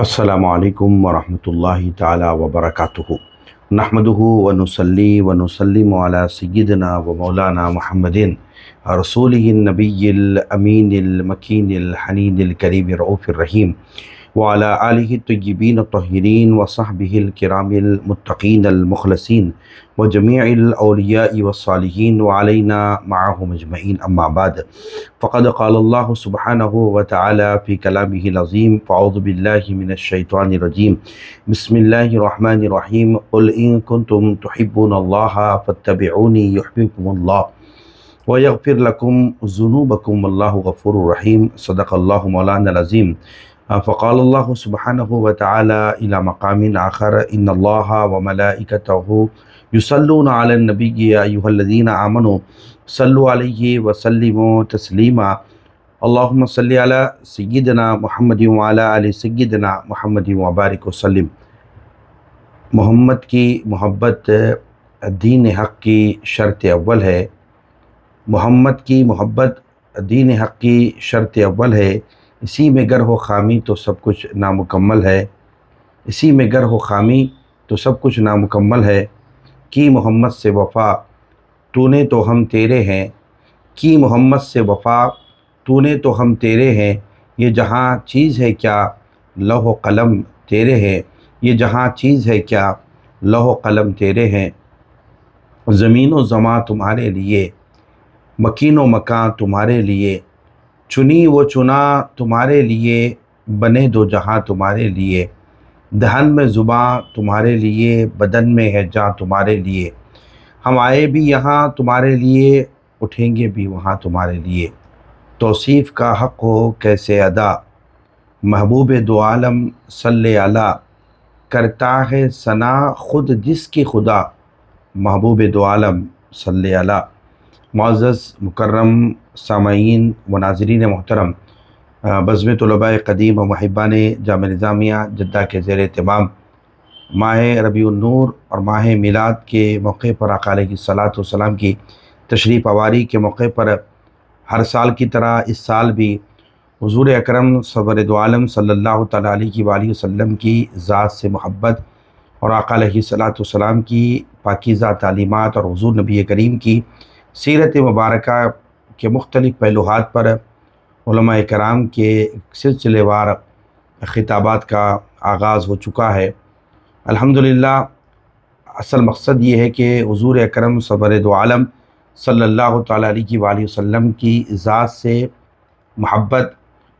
السلام علیکم ورحمۃ اللہ تعالی وبرکاتہ نحمدہ ونصلی ونسلم علی سیدنا و مولانا محمد رسولہ النبی الامین المکین الحنین الکریم الرؤوف الرحیم وعلی آلہ الطیبین الطاہرین وصحبہ الکرام المتقین المخلصین وجمیع الاولیاء والصالحین وعلینا معهم اجمعین اما بعد فقد قال اللہ سبحانہ وتعالی فی کلامہ العظیم فاعوذ باللہ من الشیطان الرجیم بسم اللہ الرحمن الرحیم قل ان کنتم تحبون اللہ فاتبعونی یحببکم اللہ ویغفر لکم ذنوبکم واللہ غفور رحیم صدق اللہ مولانا العظیم فقال اللہ سبحانہ وتعالی الی مقام آخر ان اللہ وملائکتہ یصلون علی النبی یا ایھا الذین آمنوا صلوا علیہ وسلموا تسلیما اللہم صلی علی سیدنا محمد وعلی آل سیدنا محمد وبارک وسلم۔ محمد کی محبت دین حق کی شرط اول ہے۔ محمد کی محبت دین حق کی شرط اول ہے۔ اسی میں گر ہو خامی تو سب کچھ نامکمل ہے۔ اسی میں گر ہو خامی تو سب کچھ نامکمل ہے۔ کی محمد سے وفا تو نے تو ہم تیرے ہیں، کی محمد سے وفا تو نے تو ہم تیرے ہیں، یہ جہاں چیز ہے کیا لوح و قلم تیرے ہیں، یہ جہاں چیز ہے کیا لوح و قلم تیرے ہیں۔ زمین و زماں تمہارے لیے، مکین و مکان تمہارے لیے، چنی و چنا تمہارے لیے، بنے دو جہاں تمہارے لیے، دہن میں زباں تمہارے لیے، بدن میں ہے جاں تمہارے لیے، ہم آئے بھی یہاں تمہارے لیے، اٹھیں گے بھی وہاں تمہارے لیے۔ توصیف کا حق ہو کیسے ادا، محبوب دو عالم صلی علی، کرتا ہے ثنا خود جس کی خدا، محبوب دو عالم صلی علی۔ معزز مکرم سامعین و ناظرین محترم، بزم طلباء قدیم و محبان جامعہ نظامیہ جدہ کے زیر اہتمام ماہ ربیع النور اور ماہ میلاد کے موقع پر آقا علیہ الصلاۃ والسلام کی تشریف آوری کے موقع پر ہر سال کی طرح اس سال بھی حضور اکرم سرور دو عالم صلی اللہ تعالیٰ علیہ وآلہ وسلم کی ذات سے محبت اور آقا علیہ الصلاۃ والسلام کی پاکیزہ تعلیمات اور حضور نبی کریم کی سیرت مبارکہ کے مختلف پہلوہات پر علماء کرام کے سلسلے وار خطابات کا آغاز ہو چکا ہے۔ الحمدللہ اصل مقصد یہ ہے کہ حضور اکرم سرور دو عالم صلی اللہ تعالیٰ علیہ وآلہ وسلم کی ذات سے محبت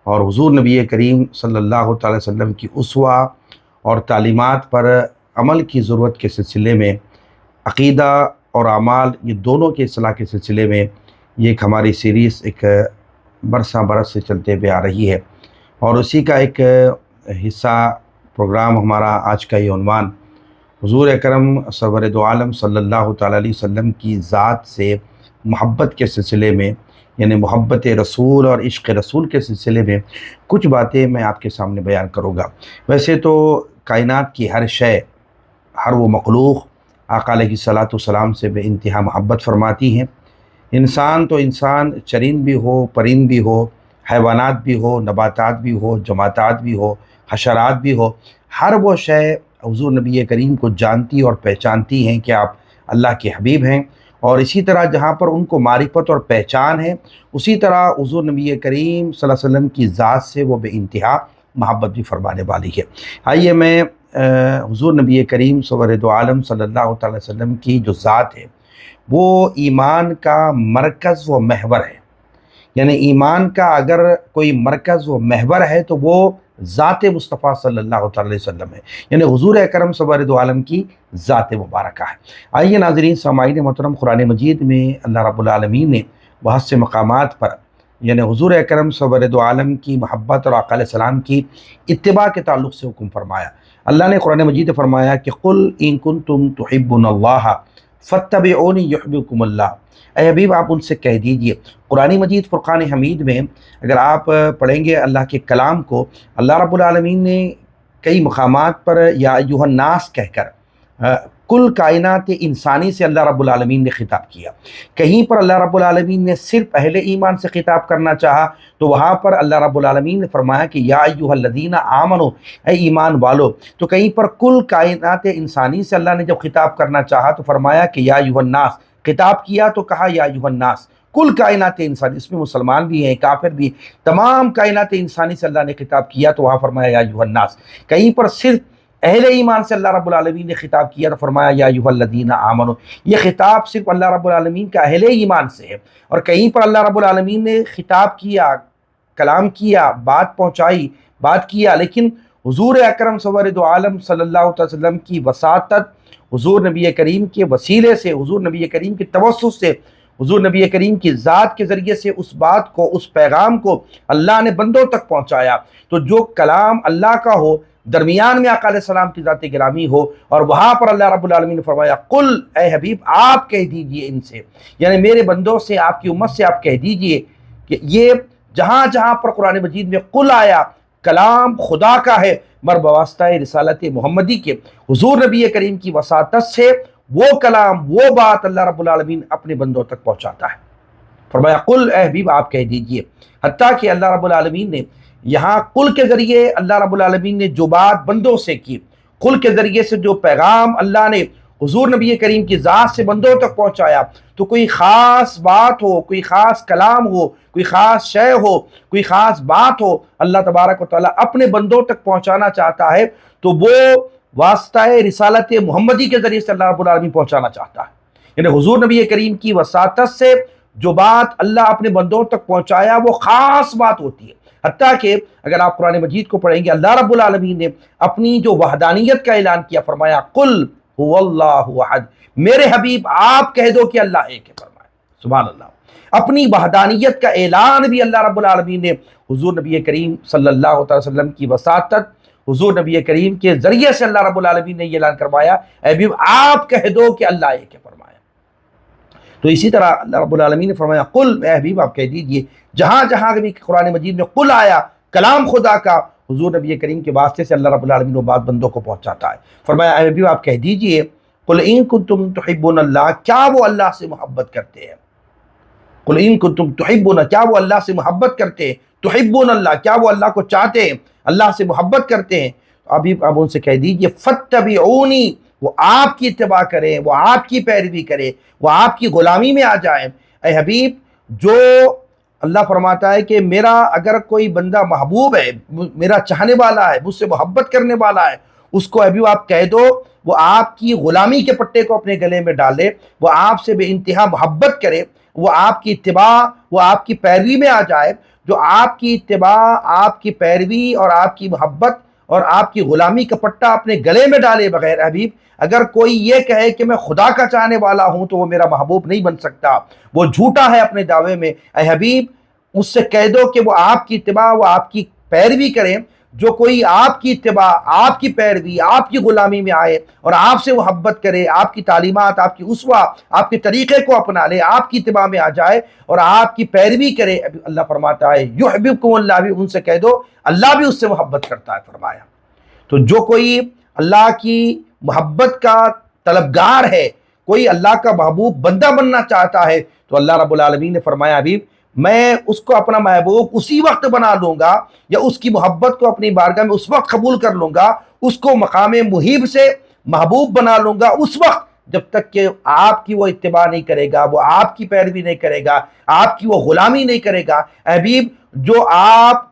اور حضور نبی کریم صلی اللہ تعالیٰ وسلم کی اسوہ اور تعلیمات پر عمل کی ضرورت کے سلسلے میں، عقیدہ اور اعمال یہ دونوں کے اصلاح کے سلسلے میں یہ ایک ہماری سیریز ایک برساں برس سے چلتے ہوئے آ رہی ہے، اور اسی کا ایک حصہ پروگرام ہمارا آج کا یہ عنوان حضور اکرم سرور دو عالم صلی اللہ تعالیٰ علیہ وسلم کی ذات سے محبت کے سلسلے میں، یعنی محبت رسول اور عشق رسول کے سلسلے میں کچھ باتیں میں آپ کے سامنے بیان کروں گا۔ ویسے تو کائنات کی ہر شے، ہر وہ مخلوق آقا علیہ الصلاۃ والسلام سے بے انتہا محبت فرماتی ہیں۔ انسان تو انسان، چرند بھی ہو، پرند بھی ہو، حیوانات بھی ہو، نباتات بھی ہو، جمادات بھی ہو، حشرات بھی ہو، ہر وہ شے حضور نبی کریم کو جانتی اور پہچانتی ہیں کہ آپ اللہ کے حبیب ہیں، اور اسی طرح جہاں پر ان کو معرفت اور پہچان ہے، اسی طرح حضور نبی کریم صلی اللہ علیہ وسلم کی ذات سے وہ بے انتہا محبت بھی فرمانے والی ہے۔ آئیے میں حضور نبی کریم سرور دو عالم صلی اللہ تعالیٰ وسلم کی جو ذات ہے وہ ایمان کا مرکز و محور ہے، یعنی ایمان کا اگر کوئی مرکز و محور ہے تو وہ ذات مصطفیٰ صلی اللہ تعالیٰ علیہ وسلم ہے، یعنی حضور اکرم سرور دو عالم کی ذات مبارکہ ہے۔ آئیے ناظرین سامعین محترم، قرآن مجید میں اللہ رب العالمین نے بہت سے مقامات پر یعنی حضور اکرم سرور دو عالم کی محبت اور آقا علیہ السلام کی اتباع کے تعلق سے حکم فرمایا۔ اللہ نے قرآن مجید میں فرمایا کہ قل ان کنتم تحبون اللہ فاتبعونی یحببکم اللہ۔ اے حبیب آپ ان سے کہہ دیجئے، قرآن مجید فرقان حمید میں اگر آپ پڑھیں گے اللہ کے کلام کو، اللہ رب العالمین نے کئی مقامات پر یا ایھا الناس کہہ کر کل کائنات انسانی سے اللہ رب العالمین نے خطاب کیا۔ کہیں پر اللہ رب العالمین نے صرف اہل ایمان سے خطاب کرنا چاہا تو وہاں پر اللہ رب العالمین نے فرمایا کہ یا ایھا الذین آمنو، اے ایمان والو۔ تو کہیں پر کل کائنات انسانی سے اللہ نے جب خطاب کرنا چاہا تو فرمایا کہ یا ایھا الناس، خطاب کیا تو کہا یا ایھا الناس، کل کائنات انسانی، اس میں مسلمان بھی ہیں، کافر بھی، تمام کائنات انسانی سے اللہ نے خطاب کیا تو وہاں فرمایا یا ایھا الناس۔ کہیں پر صرف اہل ایمان سے اللہ رب العالمین نے خطاب کیا تو فرمایا یا ایھا الذین آمنو۔ یہ خطاب صرف اللہ رب العالمین کا اہل ایمان سے ہے۔ اور کہیں پر اللہ رب العالمین نے خطاب کیا، کلام کیا، بات پہنچائی، بات کیا، لیکن حضور اکرم سرورد عالم صلی اللہ علیہ وسلم کی وساطت، حضور نبی کریم کے وسیلے سے، حضور نبی کریم کے توسط سے، حضور نبی کریم کی ذات کے ذریعے سے اس بات کو، اس پیغام کو اللہ نے بندوں تک پہنچایا۔ تو جو کلام اللہ کا ہو، درمیان میں آقا علیہ السلام کی ذات گرامی ہو، اور وہاں پر اللہ رب العالمین نے فرمایا قل، اے حبیب آپ کہہ دیجئے ان سے، یعنی میرے بندوں سے، آپ کی امت سے آپ کہہ دیجئے کہ یہ جہاں جہاں پر قرآن مجید میں قل آیا، کلام خدا کا ہے، مر بواسطہ رسالت محمدی کے، حضور نبی کریم کی وساطت سے وہ کلام، وہ بات اللہ رب العالمین اپنے بندوں تک پہنچاتا ہے۔ فرمایا قل، اے حبیب آپ کہہ دیجئے۔ حتیٰ کہ اللہ رب العالمین نے یہاں قل کے ذریعے اللہ رب العالمین نے جو بات بندوں سے کی، قل کے ذریعے سے جو پیغام اللہ نے حضور نبی کریم کی ذات سے بندوں تک پہنچایا، تو کوئی خاص بات ہو، کوئی خاص کلام ہو، کوئی خاص شے ہو، کوئی خاص بات ہو، اللہ تبارک و تعالیٰ اپنے بندوں تک پہنچانا چاہتا ہے تو وہ واسطہ رسالت محمدی کے ذریعے سے اللہ رب العالمین پہنچانا چاہتا ہے۔ یعنی حضور نبی کریم کی وساطت سے جو بات اللہ اپنے بندوں تک پہنچایا وہ خاص بات ہوتی ہے۔ حتیٰ کہ اگر آپ قرآن مجید کو پڑھیں گے، اللہ رب العالمین نے اپنی جو وحدانیت کا اعلان کیا، فرمایا قل هو اللہ احد، میرے حبیب آپ کہہ دو کہ اللہ ایک ہے، فرمایا سبحان اللہ۔ اپنی وحدانیت کا اعلان بھی اللہ رب العالمین نے حضور نبی کریم صلی اللہ علیہ وسلم کی وساطت، حضور نبی کریم کے ذریعے سے اللہ رب العالمین نے یہ اعلان کروایا، اے حبیب آپ کہہ دو کہ اللہ ایک ہے، فرمایا۔ تو اسی طرح اللہ رب العالمین نے فرمایا قل، اے حبیب آپ کہہ دیجئے، جہاں جہاں بھی قرآن مجید میں قل آیا، کلام خدا کا، حضور نبی کریم کے واسطے سے اللہ رب العالمین وہ بات بندوں کو پہنچاتا ہے۔ فرمایا اے حبیب آپ کہہ دیجئے قل ان کنتم تحبون اللہ، کیا وہ اللہ سے محبت کرتے ہیں؟ قل ان کنتم تحبون، کیا وہ اللہ سے محبت کرتے ہیں؟ تحبون اللہ، کیا وہ اللہ کو چاہتے ہیں، اللہ سے محبت کرتے ہیں؟ ابھی آپ ان سے کہہ دیجئے فاتبعونی، وہ آپ کی اتباع کریں، وہ آپ کی پیروی کریں، وہ آپ کی غلامی میں آ جائیں۔ اے حبیب، جو اللہ فرماتا ہے کہ میرا اگر کوئی بندہ محبوب ہے، میرا چاہنے والا ہے، مجھ سے محبت کرنے والا ہے، اس کو ابھی آپ کہہ دو وہ آپ کی غلامی کے پٹے کو اپنے گلے میں ڈالے، وہ آپ سے بے انتہا محبت کرے، وہ آپ کی اتباع، وہ آپ کی پیروی میں آ جائے۔ جو آپ کی اتباع، آپ کی پیروی اور آپ کی محبت اور آپ کی غلامی کا پٹا اپنے گلے میں ڈالے بغیر، حبیب اگر کوئی یہ کہے کہ میں خدا کا چاہنے والا ہوں تو وہ میرا محبوب نہیں بن سکتا، وہ جھوٹا ہے اپنے دعوے میں۔ اے حبیب اس سے کہہ دو کہ وہ آپ کی اتباع، وہ آپ کی پیروی کریں۔ جو کوئی آپ کی اتباع، آپ کی پیروی، آپ کی غلامی میں آئے اور آپ سے محبت کرے، آپ کی تعلیمات، آپ کی اسوہ، آپ کے طریقے کو اپنا لے، آپ کی اتباع میں آ جائے اور آپ کی پیروی کرے، اللہ فرماتا ہے یحببکم اللہ، بھی ان سے کہہ دو اللہ بھی اس سے محبت کرتا ہے، فرمایا۔ تو جو کوئی اللہ کی محبت کا طلبگار ہے، کوئی اللہ کا محبوب بندہ بننا چاہتا ہے، تو اللہ رب العالمین نے فرمایا حبیب میں اس کو اپنا محبوب اسی وقت بنا لوں گا، یا اس کی محبت کو اپنی بارگاہ میں اس وقت قبول کر لوں گا، اس کو مقام محیب سے محبوب بنا لوں گا اس وقت جب تک کہ آپ کی وہ اتباع نہیں کرے گا، وہ آپ کی پیروی نہیں کرے گا، آپ کی وہ غلامی نہیں کرے گا۔ حبیب جو آپ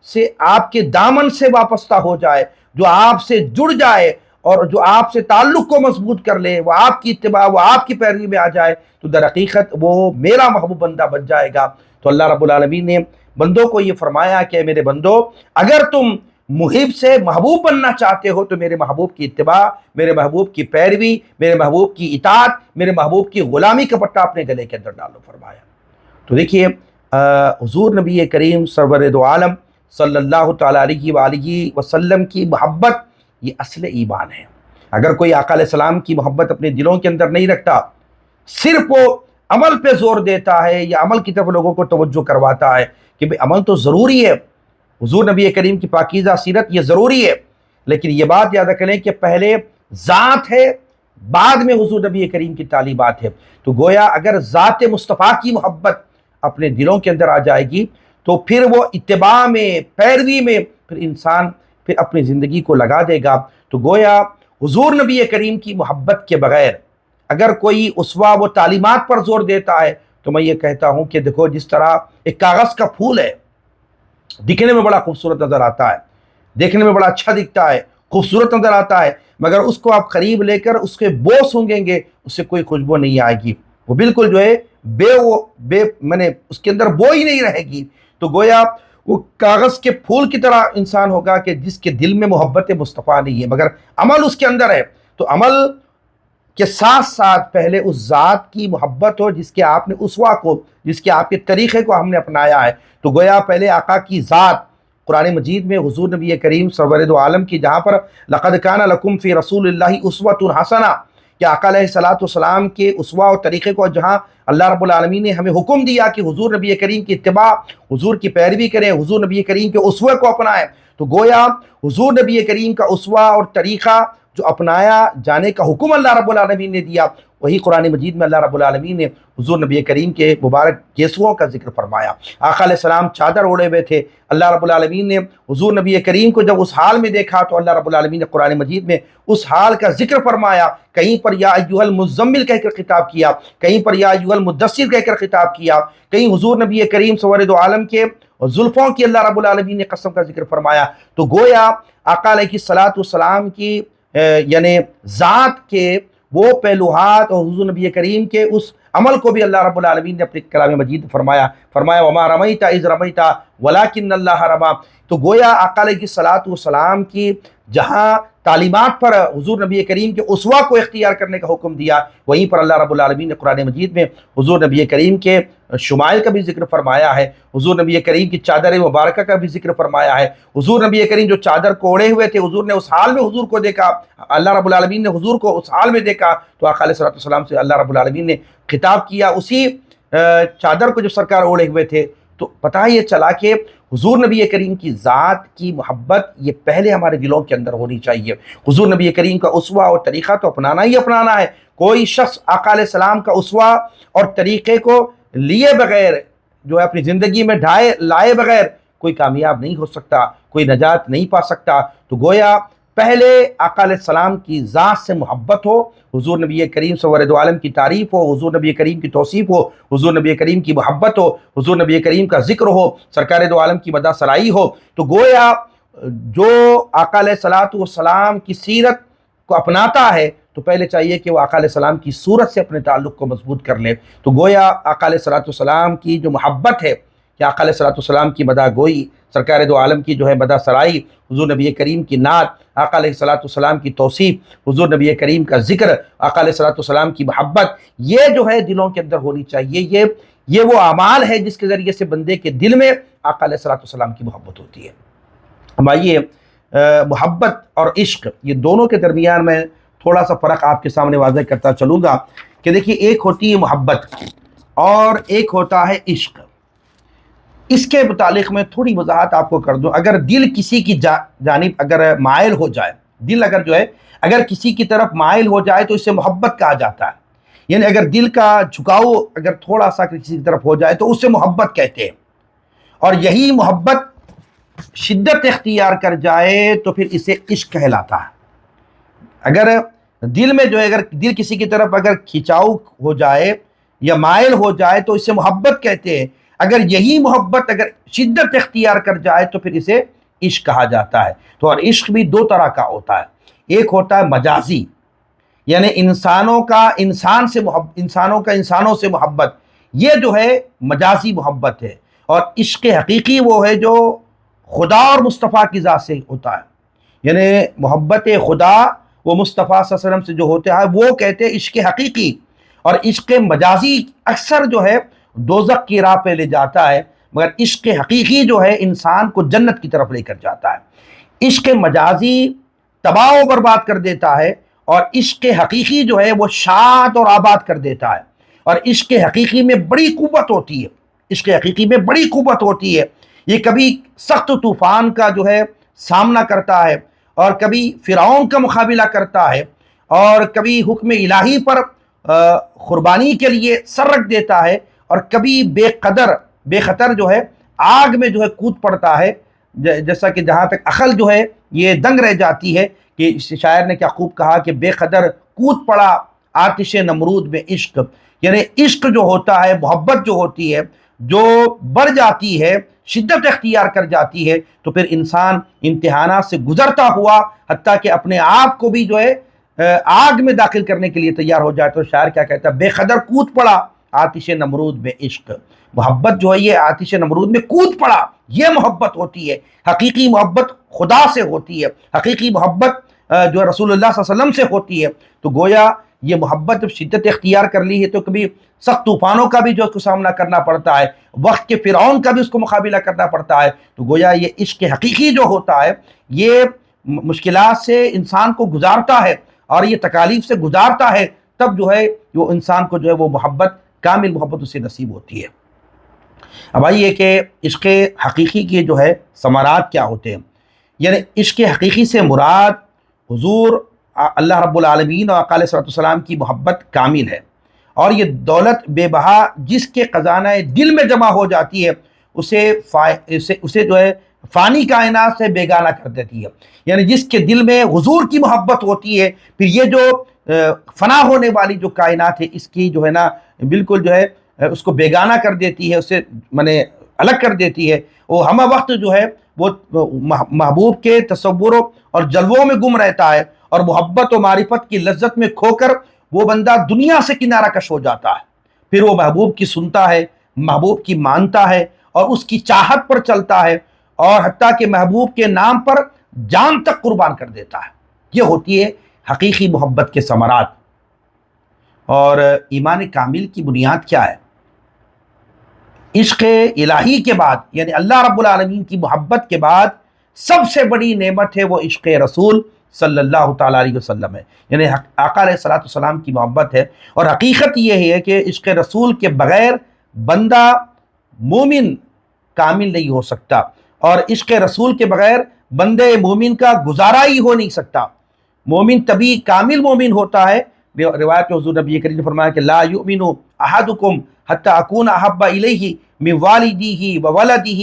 سے، آپ کے دامن سے وابستہ ہو جائے، جو آپ سے جڑ جائے اور جو آپ سے تعلق کو مضبوط کر لے، وہ آپ کی اتباع، وہ آپ کی پیروی میں آ جائے، تو در حقیقت وہ میرا محبوب بندہ بن جائے گا۔ تو اللہ رب العالمین نے بندوں کو یہ فرمایا کہ میرے بندو، اگر تم محب سے محبوب بننا چاہتے ہو تو میرے محبوب کی اتباع، میرے محبوب کی پیروی، میرے محبوب کی اطاعت، میرے محبوب کی غلامی کا پٹا اپنے گلے کے اندر ڈالو، فرمایا۔ تو دیکھیے حضور نبی کریم سرور دو عالم صلی اللہ تعالیٰ علیہ وآلہ وسلم کی محبت یہ اصل ایمان ہے۔ اگر کوئی آقا علیہ السلام کی محبت اپنے دلوں کے اندر نہیں رکھتا، صرف وہ عمل پہ زور دیتا ہے یا عمل کی طرف لوگوں کو توجہ کرواتا ہے کہ بھئی عمل تو ضروری ہے، حضور نبی کریم کی پاکیزہ سیرت یہ ضروری ہے، لیکن یہ بات یاد رکھ لیں کہ پہلے ذات ہے، بعد میں حضور نبی کریم کی تعلیمات ہے۔ تو گویا اگر ذات مصطفیٰ کی محبت اپنے دلوں کے اندر آ جائے گی تو پھر وہ اتباع میں، پیروی میں پھر انسان پھر اپنی زندگی کو لگا دے گا۔ تو گویا حضور نبی کریم کی محبت کے بغیر اگر کوئی اسوہ و تعلیمات پر زور دیتا ہے تو میں یہ کہتا ہوں کہ دیکھو، جس طرح ایک کاغذ کا پھول ہے، دکھنے میں بڑا خوبصورت نظر آتا ہے، دیکھنے میں بڑا اچھا دکھتا ہے، خوبصورت نظر آتا ہے، مگر اس کو آپ قریب لے کر اس کے بو سونگیں گے، اس سے کوئی خوشبو نہیں آئے گی، وہ بالکل جو ہے اس کے اندر بو ہی نہیں رہے گی۔ تو گویا وہ کاغذ کے پھول کی طرح انسان ہوگا کہ جس کے دل میں محبت مصطفیٰ نہیں ہے، مگر عمل اس کے اندر ہے۔ تو عمل کے ساتھ ساتھ پہلے اس ذات کی محبت ہو جس کے آپ نے اسوہ کو، جس کے آپ کے طریقے کو ہم نے اپنایا ہے۔ تو گویا پہلے آقا کی ذات، قرآن مجید میں حضور نبی کریم سرور دو عالم کی جہاں پر لقد کان لکم فی رسول اللہ اسوۃ حسنہ، کہ آقا علیہ السلام کے اسوہ اور طریقے کو جہاں اللہ رب العالمین نے ہمیں حکم دیا کہ حضور نبی کریم کی اتباع، حضور کی پیروی کریں، حضور نبی کریم کے اسوے کو اپنائیں۔ تو گویا حضور نبی کریم کا اسوہ اور طریقہ جو اپنایا جانے کا حکم اللہ رب العالمین نے دیا، وہی قرآن مجید میں اللہ رب العالمین نے حضور نبی کریم کے مبارک گیسوؤں کا ذکر فرمایا۔ آقا علیہ السلام چادر اوڑے ہوئے تھے، اللہ رب العالمین نے حضور نبی کریم کو جب اس حال میں دیکھا تو اللہ رب العالمین نے قرآن مجید میں اس حال کا ذکر فرمایا، کہیں پر یا ایھا المزمل کہہ کر خطاب کیا، کہیں پر یا ایھا المدثر کہہ کر خطاب کیا، کہیں حضور نبی کریم سرور دو عالم کے زلفوں کی اللہ رب العالمین نے قسم کا ذکر فرمایا۔ تو گویا آقا علیہ السلام کی یعنی ذات کے وہ پہلوہات اور حضور نبی کریم کے اس عمل کو بھی اللہ رب العالمین نے اپنے کلام مجید فرمایا وما رمیت اذ رمیت ولکن اللہ رمی۔ تو گویا آقا علیہ السلام کی جہاں تعلیمات پر حضور نبی کریم کے اسوہ کو اختیار کرنے کا حکم دیا، وہیں پر اللہ رب العالمین نے قرآن مجید میں حضور نبی کریم کے شمائل کا بھی ذکر فرمایا ہے، حضور نبی کریم کی چادر مبارکہ کا بھی ذکر فرمایا ہے۔ حضور نبی کریم جو چادر کو اوڑے ہوئے تھے، حضور نے اس حال میں حضور کو دیکھا، اللہ رب العالمین نے حضور کو اس حال میں دیکھا تو آقا علیہ السلام سے اللہ رب العالمین نے خطاب کیا اسی چادر کو جو سرکار اوڑے ہوئے تھے۔ تو پتہ یہ چلا کہ حضور نبی کریم کی ذات کی محبت یہ پہلے ہمارے دلوں کے اندر ہونی چاہیے۔ حضور نبی کریم کا اسوہ اور طریقہ تو اپنانا ہی اپنانا ہے۔ کوئی شخص آقا علیہ السلام کا اسوہ اور طریقے کو لیے بغیر، جو ہے اپنی زندگی میں لائے بغیر کوئی کامیاب نہیں ہو سکتا، کوئی نجات نہیں پا سکتا۔ تو گویا پہلے آقا علیہ السلام کی ذات سے محبت ہو، حضور نبی کریم سرور دو عالم کی تعریف ہو، حضور نبی کریم کی توصیف ہو، حضور نبی کریم کی محبت ہو، حضور نبی کریم کا ذکر ہو، سرکار دو عالم کی مدح سرائی ہو۔ تو گویا جو آقا علیہ السلام کی سیرت کو اپناتا ہے تو پہلے چاہیے کہ وہ آقا علیہ السلام کی صورت سے اپنے تعلق کو مضبوط کر لے۔ تو گویا آقا علیہ السلام کی جو محبت ہے کہ آقا علیہ السلام کی مدح گوئی، سرکار دو عالم کی جو ہے مدح سرائی، حضور نبی کریم کی نعت، آقا علیہ السلام کی توصیف، حضور نبی کریم کا ذکر، آقا علیہ السلام کی محبت، یہ جو ہے دلوں کے اندر ہونی چاہیے۔ یہ وہ اعمال ہے جس کے ذریعے سے بندے کے دل میں آقا علیہ السلام کی محبت ہوتی ہے۔ اب آئیے محبت اور عشق، یہ دونوں کے درمیان میں تھوڑا سا فرق آپ کے سامنے واضح کرتا چلوں گا کہ دیکھیے، ایک ہوتی ہے محبت اور ایک ہوتا ہے عشق۔ اس کے متعلق میں تھوڑی وضاحت آپ کو کر دوں۔ اگر دل کسی کی جانب اگر مائل ہو جائے، دل اگر کسی کی طرف مائل ہو جائے تو اسے محبت کہا جاتا ہے۔ یعنی اگر دل کا جھکاؤ اگر تھوڑا سا کسی کی طرف ہو جائے تو اسے محبت کہتے ہیں، اور یہی محبت شدت اختیار کر جائے تو پھر اسے عشق کہلاتا ہے۔ اگر دل میں اگر دل کسی کی طرف اگر کھینچاؤ ہو جائے یا مائل ہو جائے تو اسے محبت کہتے ہیں۔ اگر یہی محبت اگر شدت اختیار کر جائے تو پھر اسے عشق کہا جاتا ہے۔ تو اور عشق بھی دو طرح کا ہوتا ہے، ایک ہوتا ہے مجازی، یعنی انسانوں کا انسانوں سے محبت، یہ جو ہے مجازی محبت ہے، اور عشق حقیقی وہ ہے جو خدا اور مصطفیٰ کی ذات سے ہوتا ہے۔ یعنی محبت خدا وہ مصطفیٰ صلی اللہ علیہ وسلم سے جو ہوتا ہے وہ کہتے ہیں عشق حقیقی، اور عشق مجازی اکثر جو ہے دوزخ کی راہ پہ لے جاتا ہے، مگر عشق حقیقی جو ہے انسان کو جنت کی طرف لے کر جاتا ہے۔ عشق مجازی تباہ و برباد کر دیتا ہے، اور عشق حقیقی جو ہے وہ شاد اور آباد کر دیتا ہے۔ اور عشق حقیقی میں بڑی قوت ہوتی ہے، عشق حقیقی میں بڑی قوت ہوتی ہے۔ یہ کبھی سخت طوفان کا جو ہے سامنا کرتا ہے، اور کبھی فرعون کا مقابلہ کرتا ہے، اور کبھی حکم الہی پر قربانی کے لیے سر رکھ دیتا ہے، اور کبھی بے خطر جو ہے آگ میں جو ہے کود پڑتا ہے، جیسا کہ جہاں تک عقل جو ہے یہ دنگ رہ جاتی ہے کہ اس شاعر نے کیا خوب کہا کہ بے قدر کود پڑا آتش نمرود میں عشق، یعنی عشق جو ہوتا ہے، محبت جو ہوتی ہے، جو بڑھ جاتی ہے، شدت اختیار کر جاتی ہے، تو پھر انسان امتحانات سے گزرتا ہوا حتیٰ کہ اپنے آپ کو بھی جو ہے آگ میں داخل کرنے کے لیے تیار ہو جائے۔ تو شاعر کیا کہتا ہے، بے قدر کود پڑا آتش نمرود میں عشق، محبت جو ہے یہ آتش نمرود میں کود پڑا، یہ محبت ہوتی ہے۔ حقیقی محبت خدا سے ہوتی ہے، حقیقی محبت جو ہے رسول اللہ صلی اللہ علیہ وسلم سے ہوتی ہے۔ تو گویا یہ محبت جب شدت اختیار کر لی ہے تو کبھی سخت طوفانوں کا بھی جو اس کو سامنا کرنا پڑتا ہے، وقت کے فرعون کا بھی اس کو مقابلہ کرنا پڑتا ہے۔ تو گویا یہ عشق حقیقی جو ہوتا ہے یہ مشکلات سے انسان کو گزارتا ہے اور یہ تکالیف سے گزارتا ہے، تب جو ہے وہ انسان کو جو ہے وہ محبت، کامل محبت اسے نصیب ہوتی ہے۔ اب آئیے کہ عشق حقیقی کے جو ہے ثمرات کیا ہوتے ہیں۔ یعنی عشق حقیقی سے مراد حضور اللہ رب العالمین اور آقا علیہ الصلوۃ والسلام کی محبت کامل ہے، اور یہ دولت بے بہا جس کے خزانہ دل میں جمع ہو جاتی ہے اسے جو ہے فانی کائنات سے بیگانہ کر دیتی ہے۔ یعنی جس کے دل میں حضور کی محبت ہوتی ہے، پھر یہ جو فنا ہونے والی جو کائنات ہے اس کی جو ہے نا بالکل جو ہے اس کو بیگانہ کر دیتی ہے، اسے الگ کر دیتی ہے۔ وہ ہمہ وقت جو ہے وہ محبوب کے تصوروں اور جلووں میں گم رہتا ہے، اور محبت و معرفت کی لذت میں کھو کر وہ بندہ دنیا سے کنارہ کش ہو جاتا ہے۔ پھر وہ محبوب کی سنتا ہے، محبوب کی مانتا ہے، اور اس کی چاہت پر چلتا ہے، اور حتیٰ کہ محبوب کے نام پر جان تک قربان کر دیتا ہے۔ یہ ہوتی ہے حقیقی محبت کے ثمرات۔ اور ایمان کامل کی بنیاد کیا ہے؟ عشق الہی کے بعد، یعنی اللہ رب العالمین کی محبت کے بعد سب سے بڑی نعمت ہے وہ عشق رسول صلی اللہ تعالیٰ علیہ وسلم ہے، یعنی آقا علیہ الصلوۃ والسلام کی محبت ہے۔ اور حقیقت یہ ہے کہ عشق رسول کے بغیر بندہ مومن کامل نہیں ہو سکتا، اور عشق رسول کے بغیر بندے مومن کا گزارا ہی ہو نہیں سکتا۔ مومن تبھی کامل مومن ہوتا ہے، روایت میں حضور نبی کریم نے فرمایا کہ لا یؤمن احدکم حتی اکون احب الیہ من والدیہ وولدہ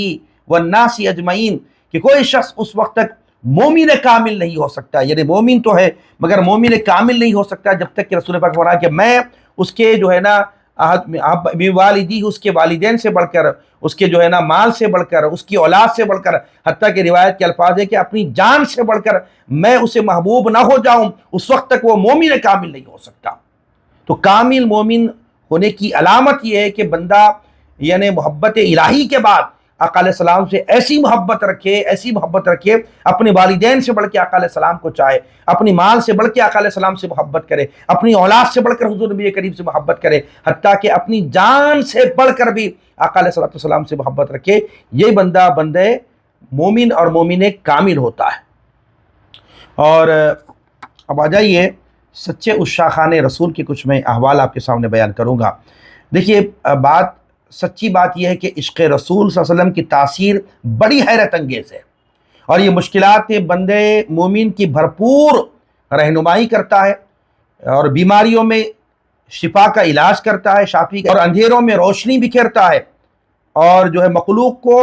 والناس اجمعین، کہ کوئی شخص اس وقت تک مومن کامل نہیں ہو سکتا، یعنی مومن تو ہے مگر مومن کامل نہیں ہو سکتا جب تک کہ رسول پاک فرمایا کہ میں اس کے جو ہے نا والدی، اس کے والدین سے بڑھ کر، اس کے جو ہے نا مال سے بڑھ کر، اس کی اولاد سے بڑھ کر، حتیٰ کہ روایت کے الفاظ ہے کہ اپنی جان سے بڑھ کر میں اسے محبوب نہ ہو جاؤں، اس وقت تک وہ مومن کامل نہیں ہو سکتا۔ تو کامل مومن ہونے کی علامت یہ ہے کہ بندہ یعنی محبت الہی کے بعد آقا علیہ السلام سے ایسی محبت رکھے، اپنے والدین سے بڑھ کے آقا علیہ السلام کو چاہے، اپنی مال سے بڑھ کے آقا علیہ السلام سے محبت کرے، اپنی اولاد سے بڑھ کر حضور نبی کریم سے محبت کرے، حتیٰ کہ اپنی جان سے بڑھ کر بھی آقا علیہ السلام سے محبت رکھے، یہ بندے مومن اور مومن کامل ہوتا ہے۔ اور اب آ جائیے سچے عشاقان رسول کے کچھ میں احوال آپ کے سامنے بیان کروں گا۔ دیکھیے سچی بات یہ ہے کہ عشق رسول صلی اللہ علیہ وسلم کی تاثیر بڑی حیرت انگیز ہے، اور یہ مشکلات بندے مومن کی بھرپور رہنمائی کرتا ہے، اور بیماریوں میں شفا کا علاج کرتا ہے، شافی کا، اور اندھیروں میں روشنی بکھیرتا ہے، اور جو ہے مخلوق کو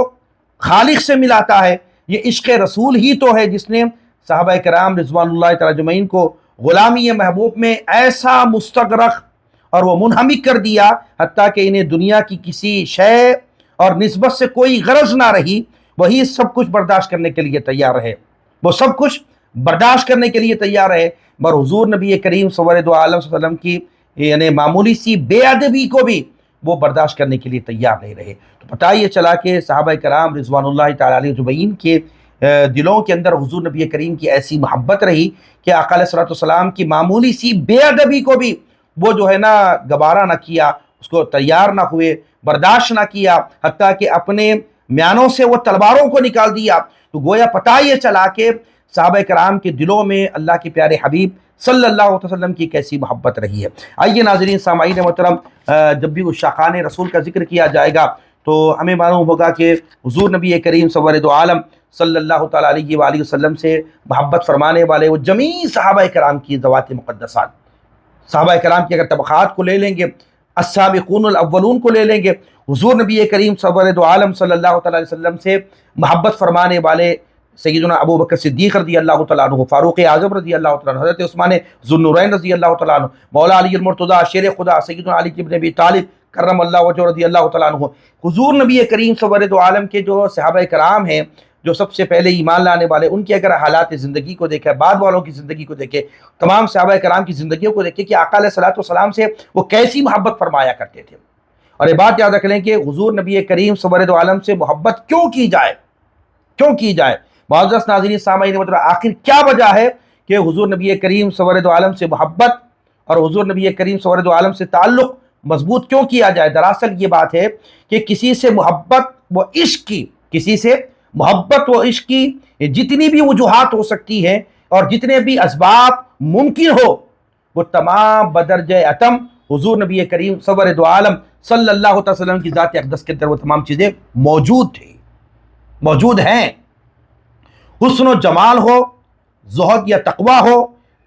خالق سے ملاتا ہے۔ یہ عشق رسول ہی تو ہے جس نے صحابہ کرام رضوان اللہ تعالی اجمعین کو غلامی محبوب میں ایسا مستغرق اور وہ منہمک کر دیا، حتیٰ کہ انہیں دنیا کی کسی شے اور نسبت سے کوئی غرض نہ رہی، وہی سب کچھ برداشت کرنے کے لیے تیار رہے، مگر حضور نبی کریم صلی اللہ علیہ وسلم کی یعنی معمولی سی بے ادبی کو بھی وہ برداشت کرنے کے لیے تیار نہیں رہے۔ تو پتہ یہ چلا کہ صحابہ کرام رضوان اللہ تعالیٰ علیہ اجمعین کے دلوں کے اندر حضور نبی کریم کی ایسی محبت رہی کہ آقا علیہ السلام کی معمولی سی بے ادبی کو بھی وہ جو ہے نا گوارا نہ کیا، اس کو تیار نہ ہوئے، برداشت نہ کیا، حتیٰ کہ اپنے میانوں سے وہ تلواروں کو نکال دیا۔ تو گویا پتہ یہ چلا کہ صحابہ کرام کے دلوں میں اللہ کے پیارے حبیب صلی اللہ علیہ وسلم کی کیسی محبت رہی ہے۔ آئیے ناظرین سامعین محترم، جب بھی عشاقان رسول کا ذکر کیا جائے گا تو ہمیں معلوم ہوگا کہ حضور نبی کریم سرور دو عالم صلی اللہ تعالیٰ علیہ وآلہ وسلم سے محبت فرمانے والے وہ جمیع صحابہ کرام کی ذوات مقدسات، صحابہ کرام کی اگر طبقات کو لے لیں گے، السابقون الاولون کو لے لیں گے، حضور نبی کریم سرور دو عالم صلی اللہ تعالیٰ علیہ وسلم سے محبت فرمانے والے سیدنا ابو بکر صدیق رضی اللہ تعالیٰ عنہ، فاروق اعظم رضی اللہ تعالیٰ عنہ، حضرت عثمان ذو النورین رضی اللہ تعالیٰ عنہ، مولا علی المرتضیٰ شیر خدا سیدنا علی بن ابی طالب کرم اللہ وجہہ رضی اللہ تعالیٰ عنہ، حضور نبی کریم سرور دو عالم کے جو صحابہ کرام ہیں جو سب سے پہلے ایمان لانے والے، ان کی اگر حالات زندگی کو دیکھیں، بعد والوں کی زندگی کو دیکھیں، تمام صحابہ کرام کی زندگیوں کو دیکھیں کہ آقا علیہ الصلوۃ والسلام سے وہ کیسی محبت فرمایا کرتے تھے۔ اور یہ بات یاد رکھ لیں کہ حضور نبی کریم سرور دو عالم سے محبت کیوں کی جائے، معزز ناظرین سامعین، مطلب آخر کیا وجہ ہے کہ حضور نبی کریم سرور دو عالم سے محبت اور حضور نبی کریم سرور دو عالم سے تعلق مضبوط کیوں کیا جائے؟ دراصل یہ بات ہے کہ کسی سے محبت و عشق کی جتنی بھی وجوہات ہو سکتی ہیں اور جتنے بھی اسباب ممکن ہو، وہ تمام بدرجہ اتم حضور نبی کریم سرور دو عالم صلی اللہ علیہ وسلم کی ذات اقدس کے اندر وہ تمام چیزیں موجود ہیں۔ حسن و جمال ہو، زہد یا تقوی ہو،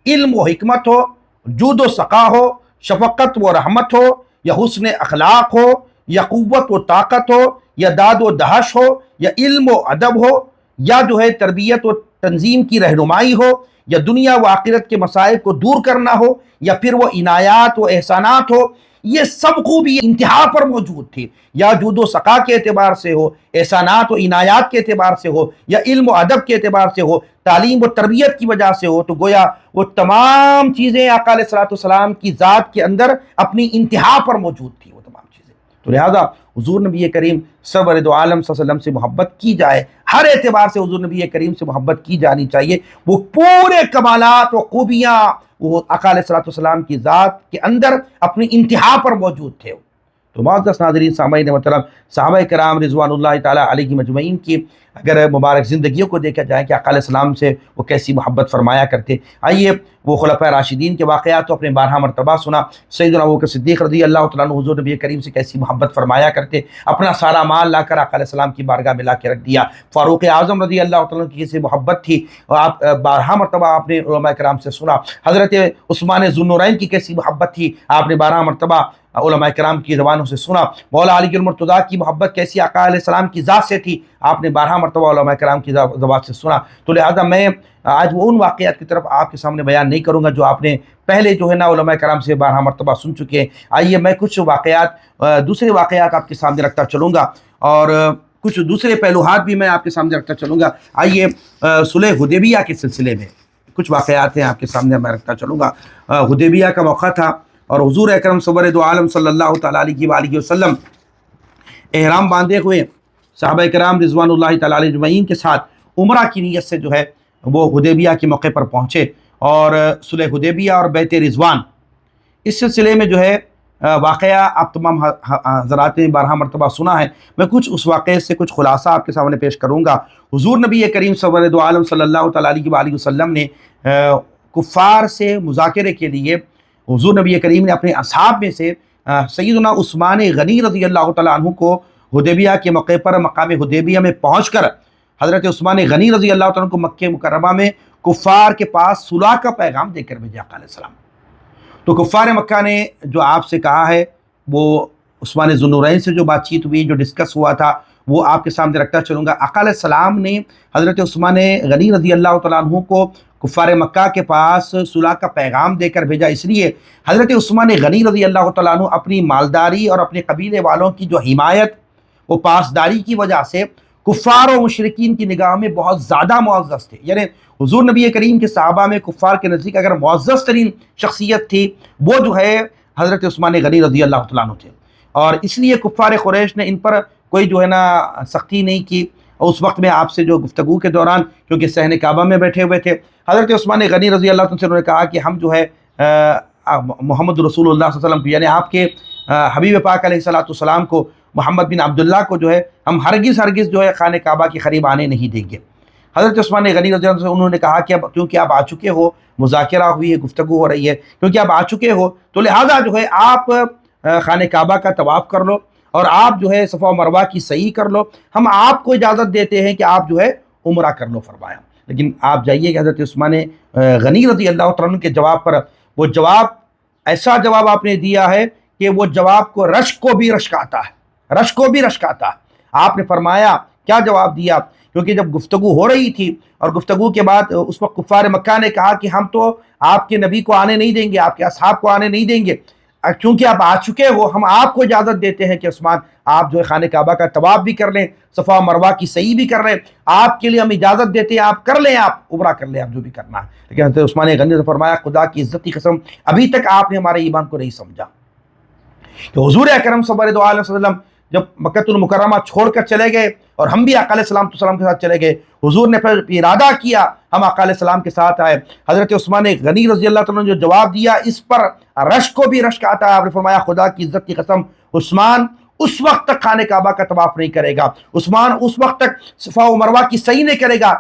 علم و حکمت ہو، جود و سخا ہو، شفقت و رحمت ہو، یا حسن اخلاق ہو، یا قوت و طاقت ہو، یا داد و دہش ہو، یا علم و ادب ہو، یا تربیت و تنظیم کی رہنمائی ہو، یا دنیا و آخرت کے مسائل کو دور کرنا ہو، یا پھر وہ عنایات و احسانات ہو، یہ سب خوبی انتہا پر موجود تھی، یا جود و سخا کے اعتبار سے ہو، احسانات و عنایات کے اعتبار سے ہو، یا علم و ادب کے اعتبار سے ہو، تعلیم و تربیت کی وجہ سے ہو، تو گویا وہ تمام چیزیں آقا علیہ الصلوۃ والسلام کی ذات کے اندر اپنی انتہا پر موجود تھی وہ تمام چیزیں۔ تو لہذا حضور نبی کریم سرور دو عالم صلی اللہ علیہ وسلم سے محبت کی جائے، ہر اعتبار سے حضور نبی کریم سے محبت کی جانی چاہیے، وہ پورے کمالات و خوبیاں وہ آقا علیہ الصلوۃ والسلام کی ذات کے اندر اپنی انتہا پر موجود تھے۔ تو معزز ناظرین سامعین محترم، صحابہ کرام رضوان اللہ تعالیٰ علیہ مجمعین کی اگر مبارک زندگیوں کو دیکھا جائے کہ آقا علیہ السلام سے وہ کیسی محبت فرمایا کرتے، آئیے وہ خلفائے راشدین کے واقعات تو اپنے 12 مرتبہ سنا۔ سیدنا ابوبکر صدیق رضی اللہ تعالیٰ عنہ حضور نبی کریم سے کیسی محبت فرمایا کرتے، اپنا سارا مال لا کر آقا علیہ السلام کی بارگاہ میں لا کے رکھ دیا۔ فاروق اعظم رضی اللہ تعالیٰ عنہ کی کیسی محبت تھی، اور آپ 12 مرتبہ آپ نے علماء کرام سے سنا۔ حضرت عثمان ذو النورین کی کیسی محبت تھی، آپ نے 12 مرتبہ علماء کرام کی زبانوں سے سنا۔ مولا علی المرتضیٰ کی محبت کیسی آقا علیہ السلام کی ذات سے تھی، آپ نے 12 مرتبہ علماء کرام کی زبان سے سنا۔ تو لہذا میں آج وہ ان واقعات کی طرف آپ کے سامنے بیان نہیں کروں گا جو آپ نے پہلے علماء کرام سے 12 مرتبہ سن چکے ہیں۔ آئیے میں کچھ دوسرے واقعات آپ کے سامنے رکھتا چلوں گا، اور کچھ دوسرے پہلوہات بھی میں آپ کے سامنے رکھتا چلوں گا۔ آئیے صلح حدیبیہ کے سلسلے میں کچھ واقعات ہیں آپ کے سامنے میں رکھتا چلوں گا۔ حدیبیہ کا موقع تھا اور حضور اکرم سرور دو عالم صلی اللہ تعالیٰ علیہ وآلہ وسلم احرام باندھے ہوئے صحابہ کرام رضوان اللہ تعالیٰ علیہ اجمعین کے ساتھ عمرہ کی نیت سے وہ حدیبیہ کے موقع پر پہنچے، اور صلح حدیبیہ اور بیعت رضوان اس سلسلے میں واقعہ آپ تمام حضرات نے 12 مرتبہ سنا ہے۔ میں کچھ اس واقعے سے کچھ خلاصہ آپ کے سامنے پیش کروں گا۔ حضور نبی کریم سرور دو عالم صلی اللہ تعالیٰ علیہ وآلہ وسلم نے کفار سے مذاکرے کے لیے حضور نبی کریم نے اپنے اصحاب میں سے سیدنا عثمان غنی رضی اللہ تعالیٰ عنہ کو حدیبیہ کے موقع پر مقام حدیبیہ میں پہنچ کر حضرت عثمان غنی رضی اللہ تعالیٰ عنہ کو مکہ مکرمہ میں کفار کے پاس صلح کا پیغام دے کر بھیجا آقا علیہ السلام۔ تو کفار مکہ نے جو آپ سے کہا ہے، وہ عثمان ذو النورین سے جو بات چیت ہوئی، جو ڈسکس ہوا تھا، وہ آپ کے سامنے رکھتا چلوں گا۔ آقا علیہ السلام نے حضرت عثمان غنی رضی اللہ تعالیٰ عنہ کو کفار مکہ کے پاس صلح کا پیغام دے کر بھیجا، اس لیے حضرت عثمان غنی رضی اللہ تعالیٰ عنہ اپنی مالداری اور اپنے قبیلے والوں کی جو حمایت وہ پاسداری کی وجہ سے کفار و مشرکین کی نگاہ میں بہت زیادہ معزز تھے۔ یعنی حضور نبی کریم کے صحابہ میں کفار کے نزدیک اگر معزز ترین شخصیت تھی وہ حضرت عثمان غنی رضی اللہ تعالیٰ عنہ تھے، اور اس لیے کفار قریش نے ان پر کوئی سختی نہیں کی۔ اس وقت میں آپ سے گفتگو کے دوران، کیونکہ صحن کعبہ میں بیٹھے ہوئے تھے، حضرت عثمان غنی رضی اللہ عنہ سے انہوں نے کہا کہ ہم محمد رسول اللہ صلی اللہ علیہ وسلم کو، یعنی آپ کے حبیب پاک علیہ الصلوۃ والسلام کو، محمد بن عبداللہ کو ہم ہرگز خانہ کعبہ کے قریب آنے نہیں دیں گے۔ حضرت عثمان غنی رضی اللہ عنہ سے انہوں نے کہا کہ کیونکہ آپ آ چکے ہو، مذاکرہ ہوئی ہے، گفتگو ہو رہی ہے، کیونکہ آپ آ چکے ہو تو لہٰذا آپ خانہ کعبہ کا طواف کر لو، اور آپ جو ہے صفا و مروہ کی صحیح کر لو، ہم آپ کو اجازت دیتے ہیں کہ آپ جو ہے عمرہ کر لو فرمایا۔ لیکن آپ جائیے کہ حضرت عثمان غنی رضی اللہ تعالیٰ عنہ کے جواب پر، وہ جواب ایسا جواب آپ نے دیا ہے کہ وہ جواب کو رشک کو بھی رشک آتا ہے، رشک کو بھی رشک آتا ہے۔ آپ نے فرمایا کیا جواب دیا؟ کیونکہ جب گفتگو ہو رہی تھی اور گفتگو کے بعد اس وقت کفار مکہ نے کہا کہ ہم تو آپ کے نبی کو آنے نہیں دیں گے، آپ کے اصحاب کو آنے نہیں دیں گے، چونکہ آپ آ چکے ہو ہم آپ کو اجازت دیتے ہیں کہ عثمان آپ جو ہے خانہ کعبہ کا طواف بھی کر لیں، صفا و مروہ کی صحیح بھی کر لیں، آپ کے لیے ہم اجازت دیتے ہیں، آپ کر لیں، آپ عمرہ کر لیں، آپ جو بھی کرنا ہے۔ لیکن حضرت عثمان غنی نے فرمایا خدا کی عزت کی قسم ابھی تک آپ نے ہمارے ایمان کو نہیں سمجھا کہ حضور اکرم صلی اللہ علیہ وسلم جب مکہ المکرمہ چھوڑ کر چلے گئے اور ہم بھی آقا علیہ السلام کے ساتھ چلے گئے، حضور نے پھر ارادہ کیا ہم آقا علیہ السلام کے ساتھ آئے۔ حضرت عثمان غنی رضی اللہ تعالیٰ نے جو جواب دیا اس پر رشک کو بھی رشک آتا ہے۔ آپ نے فرمایا خدا کی عزت کی قسم عثمان اس وقت تک خانہ کعبہ کا طواف نہیں کرے گا، عثمان اس وقت تک صفا و مروہ کی صحیح نہیں کرے گا،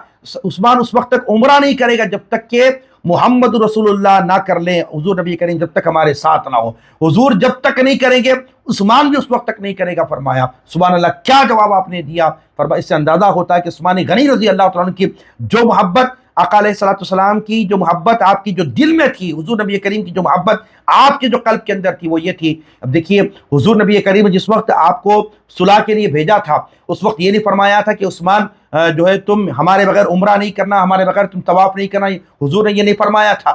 عثمان اس وقت تک عمرہ نہیں کرے گا جب تک کہ محمد رسول اللہ نہ کر لیں، حضور نبی کریم جب تک ہمارے ساتھ نہ ہو، حضور جب تک نہیں کریں گے عثمان بھی اس وقت تک نہیں کرے گا۔ فرمایا سبحان اللہ، کیا جواب آپ نے دیا! فرمایا اس سے اندازہ ہوتا ہے کہ عثمان غنی رضی اللہ تعالیٰ عنہ کی جو محبت آقا علیہ السلام کی، جو محبت آپ کی جو دل میں تھی، حضور نبی کریم کی جو محبت آپ کے جو قلب کے اندر تھی وہ یہ تھی۔ اب دیکھیے حضور نبی کریم جس وقت آپ کو صلح کے لیے بھیجا تھا اس وقت یہ نہیں فرمایا تھا کہ عثمان جو ہے تم ہمارے بغیر عمرہ نہیں کرنا، ہمارے بغیر تم طواف نہیں کرنا، حضور نے یہ نہیں فرمایا تھا۔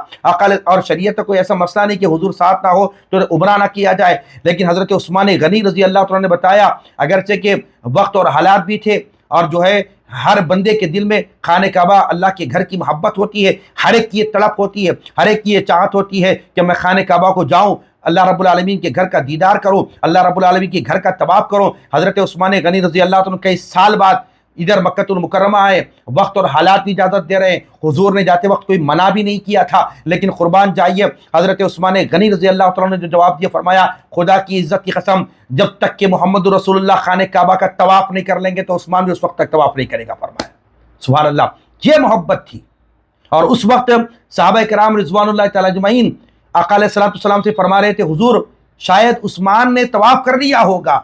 اور شریعت کا کوئی ایسا مسئلہ نہیں کہ حضور ساتھ نہ ہو تو عمرہ نہ کیا جائے، لیکن حضرت عثمان غنی رضی اللہ تعالیٰ نے بتایا اگرچہ کہ وقت اور حالات بھی تھے اور جو ہے ہر بندے کے دل میں خانہ کعبہ اللہ کے گھر کی محبت ہوتی ہے، ہر ایک کی یہ تڑپ ہوتی ہے، ہر ایک کی یہ چاہت ہوتی ہے کہ میں خانہ کعبہ کو جاؤں، اللہ رب العالمین کے گھر کا دیدار کروں، اللہ رب العالمین کے گھر کا طواف کروں۔ حضرت عثمان غنی رضی اللہ عنہ کئی سال بعد ادھر مکہ المکرمہ آئے، وقت اور حالات بھی اجازت دے رہے ہیں، حضور نے جاتے وقت کوئی منع بھی نہیں کیا تھا، لیکن قربان جائیے حضرت عثمان غنی رضی اللہ تعالیٰ نے جو جواب دیا فرمایا خدا کی عزت کی قسم جب تک کہ محمد رسول اللہ خانہ کعبہ کا طواف نہیں کر لیں گے تو عثمان بھی اس وقت تک طواف نہیں کرے گا۔ فرمایا سبحان اللہ، یہ محبت تھی۔ اور اس وقت صحابہ کرام رضوان اللہ تعالیٰ اجمعین آقا علیہ السلام سے فرما رہے تھے حضور شاید عثمان نے طواف کر لیا ہوگا،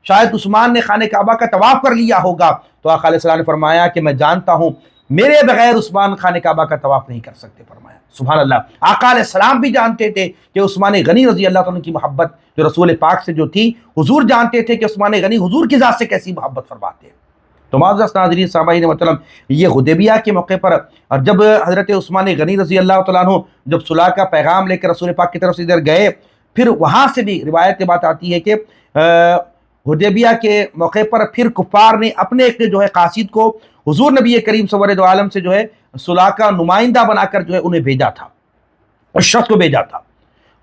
شاید عثمان نے خانہ کعبہ کا طواف کر لیا ہوگا، تو آقا علیہ السلام نے فرمایا کہ میں جانتا ہوں میرے بغیر عثمان خانہ کعبہ کا طواف نہیں کر سکتے۔ فرمایا سبحان اللہ، آقا علیہ السلام بھی جانتے تھے کہ عثمان غنی رضی اللہ عنہ کی محبت جو رسول پاک سے جو تھی، حضور جانتے تھے کہ عثمان غنی حضور کی ذات سے کیسی محبت فرماتے ہیں۔ تو معزز ناظرین سامعین محترم، یہ حدیبیہ کے موقع پر اور جب حضرت عثمان غنی رضی اللہ تعالیٰ عنہ جب صلح کا پیغام لے کر رسول پاک کی طرف سے ادھر گئے، پھر وہاں سے بھی روایت بات آتی ہے کہ حدیبیہ کے موقع پر پھر کفار نے اپنے ایک جو ہے قاصد کو حضور نبی کریم صلی اللہ علیہ وسلم سے جو ہے صلح کا نمائندہ بنا کر جو ہے انہیں بھیجا تھا، اس شخص کو بھیجا تھا۔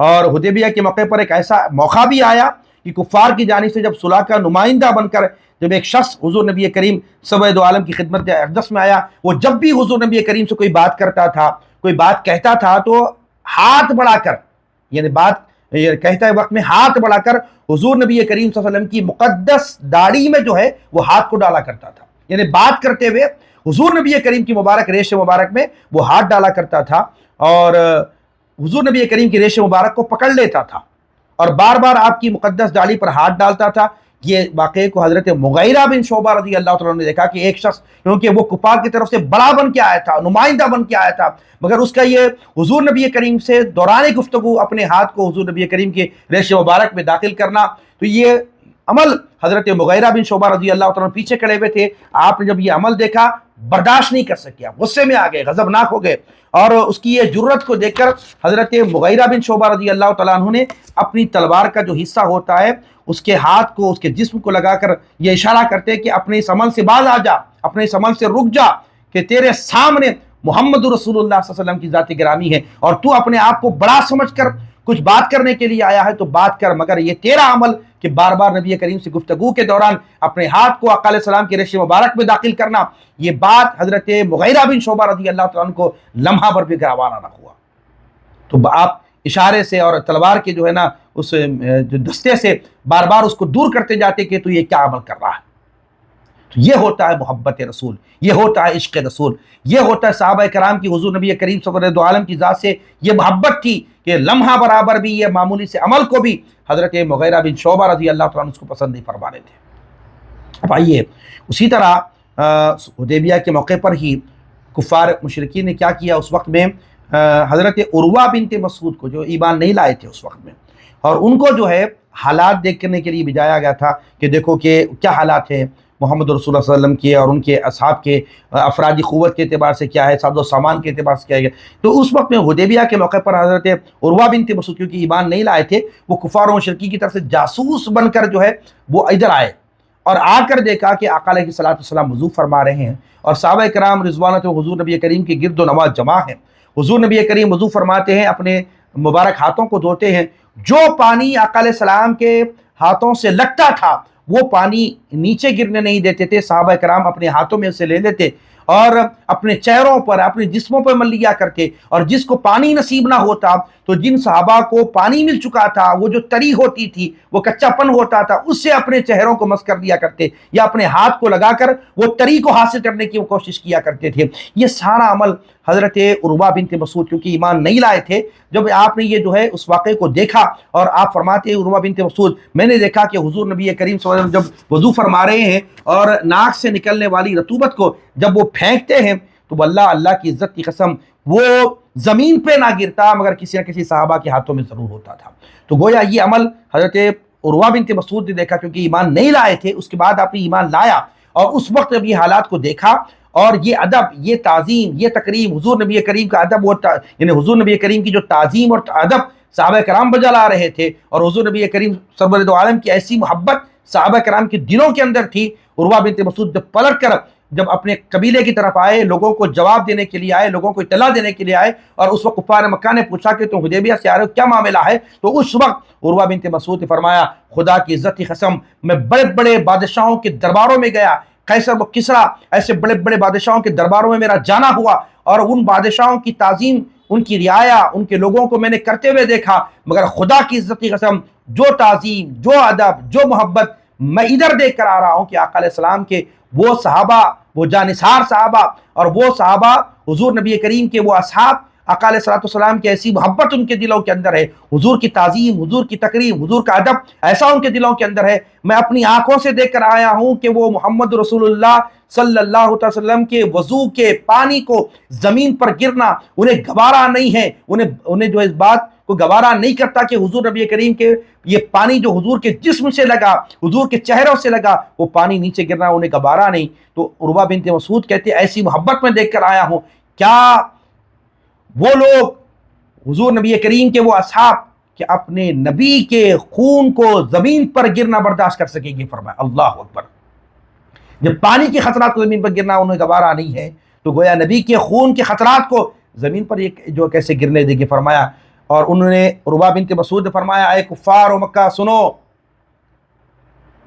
اور حدیبیہ کے موقع پر ایک ایسا موقع بھی آیا کہ کفار کی جانب سے جب صلح کا نمائندہ بن کر جب ایک شخص حضور نبی کریم صلی اللہ علیہ وسلم کی خدمت اقدس میں آیا، وہ جب بھی حضور نبی کریم سے کوئی بات کرتا تھا، کوئی بات کہتا تھا تو ہاتھ بڑھا کر، یعنی بات کہتا ہے وقت میں ہاتھ بڑھا کر حضور نبی کریم صلی اللہ علیہ وسلم کی مقدس داڑھی میں جو ہے وہ ہاتھ کو ڈالا کرتا تھا، یعنی بات کرتے ہوئے حضور نبی کریم کی مبارک ریش مبارک میں وہ ہاتھ ڈالا کرتا تھا اور حضور نبی کریم کی ریش مبارک کو پکڑ لیتا تھا اور بار بار آپ کی مقدس داڑھی پر ہاتھ ڈالتا تھا۔ یہ واقعے کو حضرت مغیرہ بن شعبہ رضی اللہ تعالیٰ نے دیکھا کہ ایک شخص کیونکہ وہ کفار کی طرف سے بڑا بن کے آیا تھا، نمائندہ بن کے آیا تھا، مگر اس کا یہ حضور نبی کریم سے دوران گفتگو اپنے ہاتھ کو حضور نبی کریم کے ریش مبارک میں داخل کرنا، تو یہ عمل حضرت مغیرہ بن شعبہ رضی اللہ تعالیٰ پیچھے کھڑے ہوئے تھے۔ آپ نے جب یہ عمل دیکھا برداشت نہیں کر سکے، آپ غصے میں آ گئے، غضبناک ہو گئے، اور اس کی یہ جرت کو دیکھ کر حضرت مغیرہ بن شعبہ رضی اللہ تعالیٰ عنہ نے اپنی تلوار کا جو حصہ ہوتا ہے اس کے ہاتھ کو اس کے جسم کو لگا کر یہ اشارہ کرتے کہ اپنے اس عمل سے باز آ جا، اپنے اس عمل سے رک جا کہ تیرے سامنے محمد رسول اللہ صلی اللہ علیہ وسلم کی ذات گرامی ہے اور تو اپنے آپ کو بڑا سمجھ کر کچھ بات کرنے کے لیے آیا ہے تو بات کر، مگر یہ تیرا عمل کہ بار بار نبی کریم سے گفتگو کے دوران اپنے ہاتھ کو آقا علیہ السلام کے ریش مبارک میں داخل کرنا، یہ بات حضرت مغیرہ بن شعبہ رضی اللہ تعالیٰ عنہ کو لمحہ بھر بھی گوارا نہ ہوا۔ تو آپ اشارے سے اور تلوار کے جو ہے نا اس جو دستے سے بار بار اس کو دور کرتے جاتے کہ تو یہ کیا عمل کر رہا ہے۔ تو یہ ہوتا ہے محبت رسول، یہ ہوتا ہے عشق رسول، یہ ہوتا ہے صحابہ کرام کی حضور نبی کریم صلی اللہ علیہ وسلم کی ذات سے یہ محبت تھی کہ لمحہ برابر بھی یہ معمولی سے عمل کو بھی حضرت مغیرہ بن شعبہ رضی اللہ تعالیٰ عنہ اس کو پسند نہیں فرما رہے تھے۔ اب آئیے اسی طرح حدیبیہ کے موقع پر ہی کفار مشرکین نے کیا کیا اس وقت میں، حضرت عروہ بنت مسعود کو جو ایمان نہیں لائے تھے اس وقت میں، اور ان کو جو ہے حالات دیکھنے کے لیے بھیجایا گیا تھا کہ دیکھو کہ کیا حالات ہیں محمد رسول اللہ صلی اللہ علیہ وسلم کے اور ان کے اصحاب کے، افرادی قوت کے اعتبار سے کیا ہے، ساز و سامان کے اعتبار سے کیا ہے۔ تو اس وقت میں حدیبیہ کے موقع پر حضرت عروہ بنت مسعود کیونکہ ایمان نہیں لائے تھے، وہ کفار و مشرکین کی طرف سے جاسوس بن کر جو ہے وہ ادھر آئے اور آ کر دیکھا کہ آقا علیہ الصلوۃ والسلام وضو فرما رہے ہیں اور صحابہ کرام رضوان اللہ حضور نبی کریم کے گرد و نواح جمع ہیں۔ حضور نبی کریم وضو فرماتے ہیں، اپنے مبارک ہاتھوں کو دھوتے ہیں، جو پانی آقا علیہ السلام کے ہاتھوں سے لگتا تھا وہ پانی نیچے گرنے نہیں دیتے تھے، صحابہ کرام اپنے ہاتھوں میں سے لے لیتے اور اپنے چہروں پر اپنے جسموں پر مل لیا کرتے، اور جس کو پانی نصیب نہ ہوتا تو جن صحابہ کو پانی مل چکا تھا وہ جو تری ہوتی تھی، وہ کچا پن ہوتا تھا، اس سے اپنے چہروں کو مس کر دیا کرتے یا اپنے ہاتھ کو لگا کر وہ تری کو حاصل کرنے کی وہ کوشش کیا کرتے تھے۔ یہ سارا عمل حضرت عروہ بنت مسعود کیونکہ ایمان نہیں لائے تھے، جب آپ نے یہ جو ہے اس واقعے کو دیکھا اور آپ فرماتے ہیں عروہ بنت مسعود میں نے دیکھا کہ حضور نبی کریم صلی اللہ علیہ وسلم جب وضو فرما رہے ہیں اور ناک سے نکلنے والی رطوبت کو جب وہ پھینکتے ہیں تو اللہ کی عزت کی قسم وہ زمین پہ نہ گرتا مگر کسی نہ کسی صحابہ کے ہاتھوں میں ضرور ہوتا تھا۔ تو گویا یہ عمل حضرت عروہ بنت مسعود نے دیکھا کیونکہ ایمان نہیں لائے تھے، اس کے بعد آپ نے ایمان لایا اور اس وقت جب یہ حالات کو دیکھا اور یہ ادب، یہ تعظیم، یہ تکریم، حضور نبی کریم کا ادب یعنی حضور نبی کریم کی جو تعظیم اور ادب صحابہ کرام بجا لا رہے تھے اور حضور نبی کریم سرور دو عالم کی ایسی محبت صحابہ کرام کے دلوں کے اندر تھی، عروہ بنت مسعود جب پلٹ کر جب اپنے قبیلے کی طرف آئے، لوگوں کو جواب دینے کے لیے آئے، لوگوں کو اطلاع دینے کے لیے آئے، اور اس وقت کفار مکہ نے پوچھا کہ تم حدیبیہ سے آ رہے ہو، کیا معاملہ ہے؟ تو اس وقت عروہ بنت مسعود نے فرمایا خدا کی عزت کی قسم میں بڑے بڑے بادشاہوں کے درباروں میں گیا، قیصر و کسریٰ ایسے بڑے بڑے بادشاہوں کے درباروں میں میرا جانا ہوا اور ان بادشاہوں کی تعظیم، ان کی رعایا، ان کے لوگوں کو میں نے کرتے ہوئے دیکھا، مگر خدا کی عزت کی قسم جو تعظیم، جو ادب، جو محبت میں ادھر دیکھ کر آ رہا ہوں کہ آقا علیہ السلام کے وہ صحابہ، وہ جانثار صحابہ اور وہ صحابہ حضور نبی کریم کے وہ اصحاب، آقا علیہ السلام کی ایسی محبت ان کے دلوں کے اندر ہے، حضور کی تعظیم، حضور کی تکریم، حضور کا ادب ایسا ان کے دلوں کے اندر ہے، میں اپنی آنکھوں سے دیکھ کر آیا ہوں کہ وہ محمد رسول اللہ صلی اللہ علیہ وسلم کے وضو کے پانی کو زمین پر گرنا انہیں گوارا نہیں ہے، انہیں جو اس بات کو گوارا نہیں کرتا کہ حضور نبی کریم کے یہ پانی جو حضور کے جسم سے لگا، حضور کے چہروں سے لگا، وہ پانی نیچے گرنا انہیں گوارا نہیں۔ تو عروہ بنت مسعود کہتے ہیں ایسی محبت میں دیکھ کر آیا ہوں، کیا وہ لوگ حضور نبی کریم کے وہ اصحاب کہ اپنے نبی کے خون کو زمین پر گرنا برداشت کر سکیں گے؟ فرمایا اللہ اکبر، جب پانی کے خطرات کو زمین پر گرنا انہیں گوارا نہیں ہے تو گویا نبی کے خون کے خطرات کو زمین پر جو کیسے گرنے دیں گے؟ فرمایا، اور انہوں نے عروہ بنت مسعود نے فرمایا اے کفار و مکہ سنو،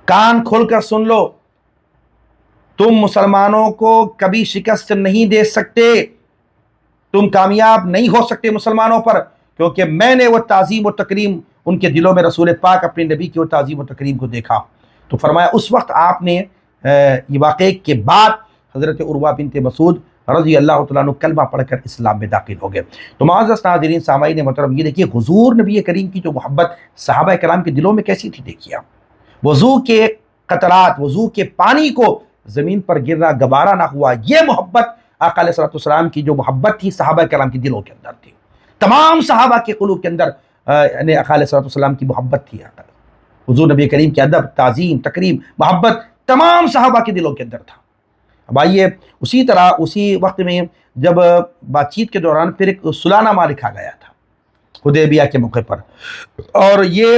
کان کھول کر سن لو، تم مسلمانوں کو کبھی شکست نہیں دے سکتے، تم کامیاب نہیں ہو سکتے مسلمانوں پر، کیونکہ میں نے وہ تعظیم و تکریم ان کے دلوں میں رسول پاک اپنے نبی کی وہ تعظیم و تکریم کو دیکھا۔ تو فرمایا اس وقت آپ نے یہ واقعے کے بعد حضرت عروہ بنت مسعود رضی اللہ تعالیٰ عنہ کلمہ پڑھ کر اسلام میں داخل ہو گئے۔ تو معزز ناظرین سامعین محترم، یہ دیکھیے حضور نبی کریم کی جو محبت صحابہ کرام کے دلوں میں کیسی تھی، دیکھیے وضو کے قطرات، وضو کے پانی کو زمین پر گرنا گوارا نہ ہوا، یہ محبت آقا علیہ السلام کی جو محبت تھی صحابہ کرام کے دلوں کے اندر تھی، تمام صحابہ کے قلوب کے اندر یعنی آقا علیہ السلام کی محبت تھی، حضور نبی کریم کے ادب، تعظیم، تکریم، محبت تمام صحابہ کے دلوں کے اندر تھا۔ اب آئیے اسی طرح اسی وقت میں جب بات چیت کے دوران پھر ایک صلح نامہ لکھا گیا تھا حدیبیہ کے موقع پر، اور یہ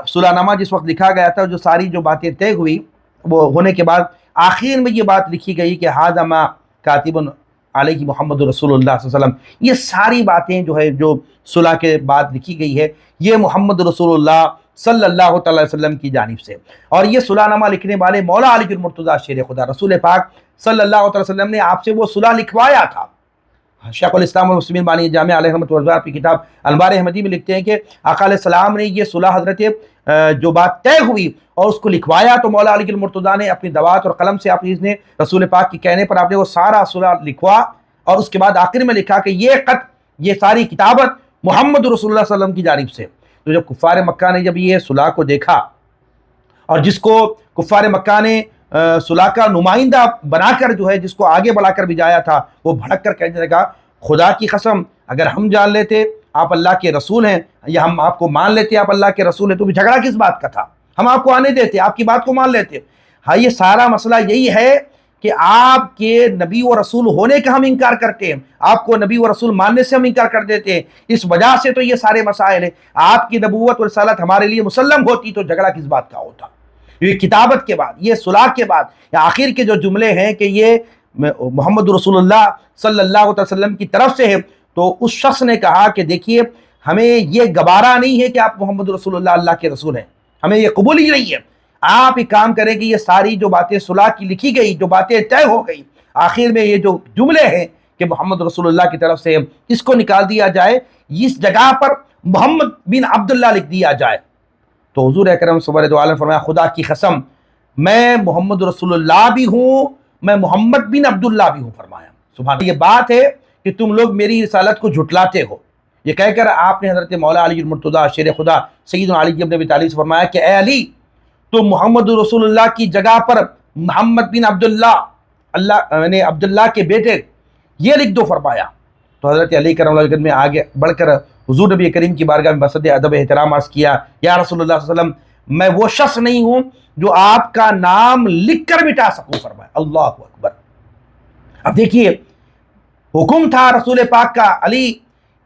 صلح نامہ جس وقت لکھا گیا تھا جو ساری جو باتیں طے ہوئی وہ ہونے کے بعد آخر میں یہ بات لکھی گئی کہ ھذا ما کاتب علیہ محمد رسول اللہ صلی اللہ علیہ وسلم، یہ ساری باتیں جو ہے جو صلح کے بعد لکھی گئی ہے یہ محمد رسول اللہ صلی اللہ تعالی وسلم کی جانب سے، اور یہ صلح نامہ لکھنے والے مولا علی المرتضیٰ شیر خدا رسول پاک صلی اللہ علیہ وسلم نے آپ سے وہ صلح لکھوایا تھا۔ شیخ الاسلام والمسلمین بانی جامعہ علیہ رحمۃ اللہ کی کتاب انوار احمدی میں لکھتے ہیں کہ آقا علیہ السلام نے یہ صلح حضرت جو بات طے ہوئی اور اس کو لکھوایا تو مولا علی المرتضیٰ نے اپنی دوات اور قلم سے نے رسول پاک کے کہنے پر آپ نے وہ سارا صلح لکھوا، اور اس کے بعد آخر میں لکھا کہ یہ خط، یہ ساری کتابت محمد رسول اللہ صلی اللہ علیہ وسلم کی جانب سے۔ تو جب کفار مکہ نے جب یہ صلح کو دیکھا، اور جس کو کفار مکہ نے صلح کا نمائندہ بنا کر جو ہے جس کو آگے بڑھا کر بھیجایا تھا، وہ بھڑک کر کہنے لگا خدا کی قسم اگر ہم جان لیتے آپ اللہ کے رسول ہیں، یا ہم آپ کو مان لیتے آپ اللہ کے رسول ہیں، تو بھی جھگڑا کس بات کا تھا؟ ہم آپ کو آنے دیتے، آپ کی بات کو مان لیتے۔ ہاں، یہ سارا مسئلہ یہی ہے کہ آپ کے نبی و رسول ہونے کا ہم انکار کرتے ہیں، آپ کو نبی و رسول ماننے سے ہم انکار کر دیتے ہیں، اس وجہ سے تو یہ سارے مسائل ہیں۔ آپ کی نبوت و رسالت ہمارے لیے مسلم ہوتی تو جھگڑا کس بات کا ہوتا؟ یہ کتابت کے بعد، یہ صلح کے بعد، یا آخر کے جو جملے ہیں کہ یہ محمد رسول اللہ صلی اللہ علیہ وسلم کی طرف سے ہے، تو اس شخص نے کہا کہ دیکھیے ہمیں یہ گوارا نہیں ہے کہ آپ محمد رسول اللہ اللہ کے رسول ہیں، ہمیں یہ قبول ہی نہیں ہے۔ آپ ایک کام کریں کہ یہ ساری جو باتیں صلح کی لکھی گئی، جو باتیں طے ہو گئی، آخر میں یہ جو جملے ہیں کہ محمد رسول اللہ کی طرف سے، اس کو نکال دیا جائے، اس جگہ پر محمد بن عبداللہ لکھ دیا جائے۔ تو حضور اکرم صلی اللہ علیہ وسلم نے فرمایا خدا کی قسم میں محمد رسول اللہ بھی ہوں، میں محمد بن عبداللہ بھی ہوں۔ فرمایا سبحان اللہ، یہ بات ہے کہ تم لوگ میری رسالت کو جھٹلاتے ہو۔ یہ کہہ کر آپ نے حضرت مولا علی المرتضیٰ شیر خدا سیدنا علی بن ابی طالب سے فرمایا کہ اے علی، تو محمد رسول اللہ کی جگہ پر محمد بن عبداللہ، یعنی عبداللہ کے بیٹے، یہ لکھ دو۔ فرمایا تو حضرت علی کرم اللہ میں آگے بڑھ کر حضور نبی کریم کی بارگاہ میں بصد ادب احترام عرض کیا، یا رسول اللہ صلی اللہ علیہ وسلم میں وہ شخص نہیں ہوں جو آپ کا نام لکھ کر مٹا سکوں۔ فرمایا اللہ اکبر۔ اب دیکھیے حکم تھا رسول پاک کا، علی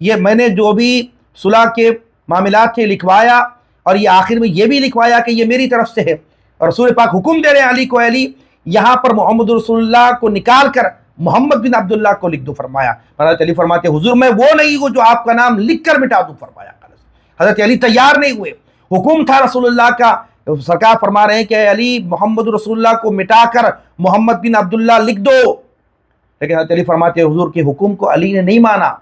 یہ میں نے جو بھی صلح کے معاملات تھے لکھوایا، اور یہ آخر میں یہ بھی لکھوایا کہ یہ میری طرف سے ہے، اور رسول پاک حکم دے رہے ہیں علی کو، علی یہاں پر محمد رسول اللہ کو نکال کر محمد بن عبداللہ کو لکھ دو۔ فرمایا حضرت علی فرماتے حضور میں وہ نہیں ہوں جو آپ کا نام لکھ کر مٹا دوں۔ فرمایا حضرت علی تیار نہیں ہوئے، حکم تھا رسول اللہ کا، سرکار فرما رہے ہیں کہ علی محمد رسول اللہ کو مٹا کر محمد بن عبداللہ لکھ دو، لیکن حضرت علی فرماتے حضور کے حکم کو علی نے نہیں مانا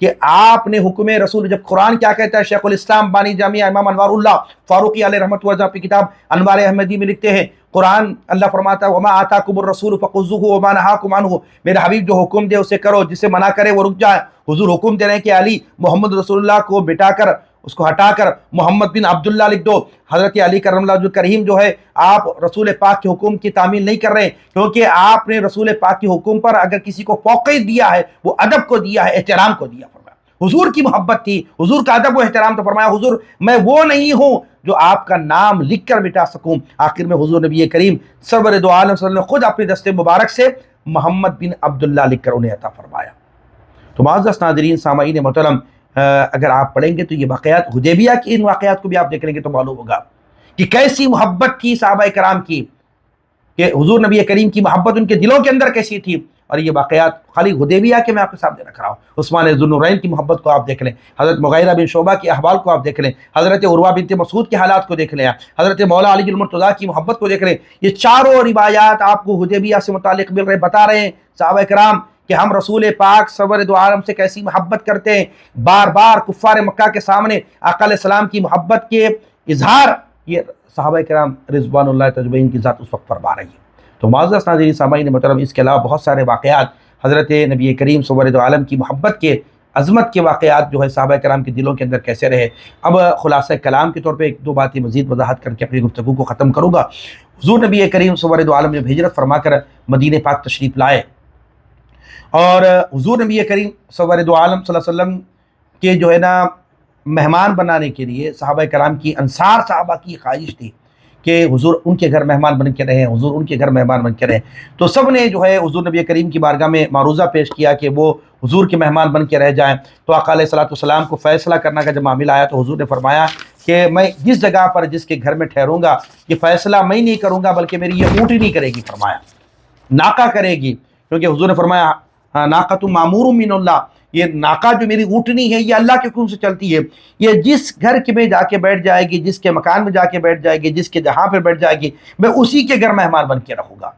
کہ آپ نے حکم رسول، جب قرآن کیا کہتا ہے، شیخ الاسلام بانی جامعہ امام انوار اللہ فاروقی علیہ رحمۃ اللہ کی کتاب انوار احمدی میں لکھتے ہیں، قرآن اللہ فرماتا ہے وما آتاکم الرسول فخذوہ وما نہاکم عنہ، میرے حبیب جو حکم دے اسے کرو، جسے منع کرے وہ رک جائے۔ حضور حکم دے رہے ہیں کہ علی محمد رسول اللہ کو مٹا کر، اس کو ہٹا کر محمد بن عبداللہ لکھ دو۔ حضرت علی کرم اللہ کریم جو ہے آپ رسول پاک کے حکم کی تعمیل نہیں کر رہے ہیں، کیونکہ آپ نے رسول پاک کے حکم پر اگر کسی کو فوقیت دیا ہے وہ ادب کو دیا ہے، احترام کو دیا۔ فرمایا حضور کی محبت تھی، حضور کا ادب و احترام، تو فرمایا حضور میں وہ نہیں ہوں جو آپ کا نام لکھ کر مٹا سکوں۔ آخر میں حضور نبی کریم سرور دو عالم صلی اللہ علیہ وسلم نے خود اپنے دست مبارک سے محمد بن عبداللہ لکھ کر انہیں عطا فرمایا۔ تو معزز ناظرین سامعین محترم، اگر آپ پڑھیں گے تو یہ واقعات حدیبیہ کی، ان واقعات کو بھی آپ دیکھ لیں گے تو معلوم ہوگا کہ کیسی محبت تھی صحابہ کرام کی، کہ حضور نبی کریم کی محبت ان کے دلوں کے اندر کیسی تھی۔ اور یہ واقعات خالی حدیبیہ کے میں آپ کے سامنے رکھ رہا ہوں، عثمان ذو النورین کی محبت کو آپ دیکھ لیں، حضرت مغیرہ بن شعبہ کے احوال کو آپ دیکھ لیں، حضرت عروہ بنت مسعود کے حالات کو دیکھ لیں، حضرت مولا علی المرتضیٰ کی محبت کو دیکھ لیں۔ یہ چاروں روایات آپ کو حدیبیہ سے متعلق مل رہے، بتا رہے ہیں صحابہ کرام کہ ہم رسول پاک سرور دو عالم سے کیسی محبت کرتے ہیں۔ بار بار کفار مکہ کے سامنے آقا علیہ السلام کی محبت کے اظہار یہ صحابہ کرام رضوان اللہ تجمعین کی ذات اس وقت فرما رہی ہے۔ تو معزز ناظرین سامعین محترم، اس کے علاوہ بہت سارے واقعات حضرت نبی کریم سرور دو عالم کی محبت کے، عظمت کے واقعات جو ہے صحابہ کرام کے دلوں کے اندر کیسے رہے۔ اب خلاصہ کلام کے طور پہ ایک دو باتیں مزید وضاحت کر کے اپنی گفتگو کو ختم کروں گا۔ حضور نبی کریم سرور دو عالم جب ہجرت فرما کر مدینہ پاک تشریف لائے، اور حضور نبی کریم سرور دو عالم صلی اللہ علیہ وسلم کے جو ہے نا مہمان بنانے کے لیے صحابہ کرام کی، انصار صحابہ کی خواہش تھی کہ حضور ان کے گھر مہمان بن کے رہیں، حضور ان کے گھر مہمان بن کے رہیں۔ تو سب نے جو ہے حضور نبی کریم کی بارگاہ میں معروضہ پیش کیا کہ وہ حضور کے مہمان بن کے رہ جائیں۔ تو آقا علیہ السلام کو فیصلہ کرنے کا جب معاملہ آیا تو حضور نے فرمایا کہ میں جس جگہ پر جس کے گھر میں ٹھہروں گا یہ فیصلہ میں نہیں کروں گا، بلکہ میری یہ اونٹنی نہیں کرے گی، فرمایا ناقہ کرے گی، کیونکہ حضور نے فرمایا ناقۃ مامور من اللہ، یہ ناقہ جو میری اونٹنی ہے یہ اللہ کے حکم سے چلتی ہے، یہ جس گھر کے میں جا کے بیٹھ جائے گی، جس کے مکان میں جا کے بیٹھ جائے گی، جس کے جہاں پہ بیٹھ جائے گی، میں اسی کے گھر مہمان بن کے رہوں گا۔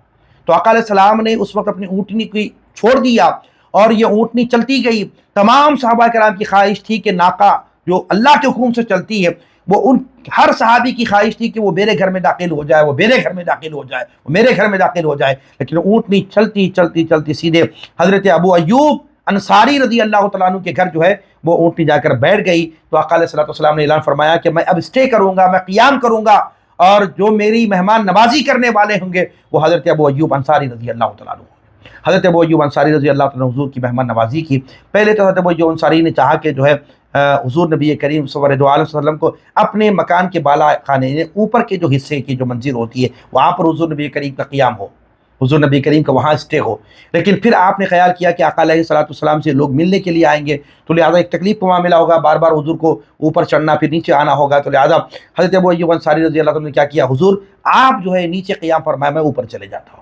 تو آقا علیہ السلام نے اس وقت اپنی اونٹنی کو چھوڑ دیا اور یہ اونٹنی چلتی گئی. تمام صحابہ کرام کی خواہش تھی کہ ناقہ جو اللہ کے حکم سے چلتی ہے وہ ان ہر صحابی کی خواہش تھی کہ وہ میرے گھر میں داخل ہو جائے، وہ میرے گھر میں داخل ہو جائے، وہ میرے گھر میں داخل ہو جائے. لیکن اونٹنی چلتی چلتی چلتی سیدھے حضرت ابو ایوب انصاری رضی اللہ تعالیٰ عنہ کے گھر جو ہے وہ اونٹنی جا کر بیٹھ گئی. تو آقا علیہ الصلوۃ والسلام نے اعلان فرمایا کہ میں اب اسٹے کروں گا، میں قیام کروں گا، اور جو میری مہمان نوازی کرنے والے ہوں گے وہ حضرت ابو ایوب انصاری رضی اللہ تعالیٰ عنہ. حضرت ابو ایوب انصاری رضی اللہ تعالیٰ عنہ حضور کی مہمان نوازی کی. پہلے تو حضرت ابو ایوب انصاری نے چاہا کہ جو ہے حضور نبی کریم صلی اللہ علیہ وسلم کو اپنے مکان کے بالا خانے اوپر کے جو حصے کی جو منزل ہوتی ہے وہاں پر حضور نبی کریم کا قیام ہو، حضور نبی کریم کا وہاں اسٹے ہو. لیکن پھر آپ نے خیال کیا کہ آقا علیہ الصلوۃ والسلام سے لوگ ملنے کے لیے آئیں گے تو لہٰذا ایک تکلیف کا معاملہ ہوگا، بار بار حضور کو اوپر چڑھنا پھر نیچے آنا ہوگا. تو لہٰذا حضرت ابو ایوب انصاری رضی اللہ عنہ نے کیا کیا، حضور آپ جو ہے نیچے قیام فرمائیں، میں اوپر چلے جاتا ہوں.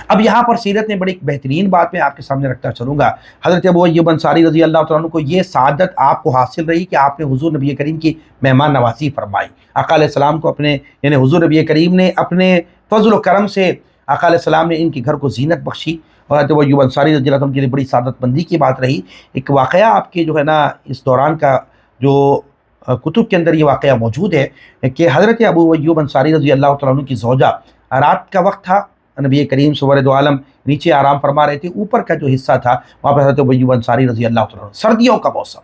اب یہاں پر سیرت میں بڑی بہترین بات میں آپ کے سامنے رکھتا چلوں گا. حضرت ابو ایوب انصاری رضی اللہ تعالیٰ عنہ کو یہ سعادت آپ کو حاصل رہی کہ آپ نے حضور نبی کریم کی مہمان نوازی فرمائی. آقا علیہ السلام کو اپنے یعنی حضور نبی کریم نے اپنے فضل و کرم سے آقا علیہ السلام نے ان کے گھر کو زینت بخشی. اور حضرت ابو ایوب انصاری رضی اللہ عنہ کے لیے بڑی سعادت مندی کی بات رہی. ایک واقعہ آپ کے جو ہے نا اس دوران کا جو کتب کے اندر یہ واقعہ موجود ہے کہ حضرت ابو ایوب انصاری رضی اللہ تعالیٰ عنہ کی زوجہ، رات کا وقت تھا، نبی کریم صلی اللہ علیہ وسلم نیچے آرام فرما رہے تھے، اوپر کا جو حصہ تھا وہاں پر حضرت ابو ایوب انصاری رضی اللہ تعالیٰ عنہ، سردیوں کا موسم،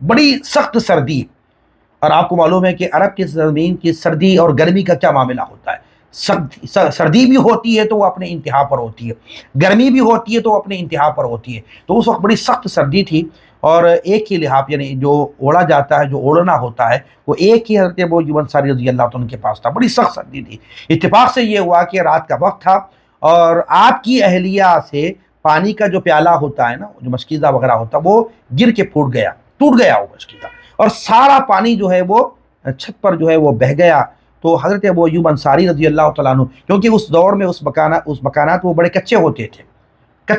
بڑی سخت سردی. اور آپ کو معلوم ہے کہ عرب کی زمین کی سردی اور گرمی کا کیا معاملہ ہوتا ہے. سردی بھی ہوتی ہے تو وہ اپنے انتہا پر ہوتی ہے، گرمی بھی ہوتی ہے تو وہ اپنے انتہا پر ہوتی ہے. تو اس وقت بڑی سخت سردی تھی اور ایک ہی لحاف یعنی جو اوڑھا جاتا ہے، جو اوڑھنا ہوتا ہے، وہ ایک ہی حضرت ابو ایوب انصاری رضی اللہ عنہ کے پاس تھا. بڑی سخت سردی تھی. اتفاق سے یہ ہوا کہ رات کا وقت تھا اور آپ کی اہلیہ سے پانی کا جو پیالہ ہوتا ہے نا، جو مشکیزہ وغیرہ ہوتا ہے، وہ گر کے ٹوٹ گیا وہ مشکیزہ، اور سارا پانی جو ہے وہ چھت پر جو ہے وہ بہہ گیا. تو حضرت ابو ایوب انصاری رضی اللہ تعالیٰ عنہ، کیونکہ اس دور میں اس مکانات وہ بڑے کچے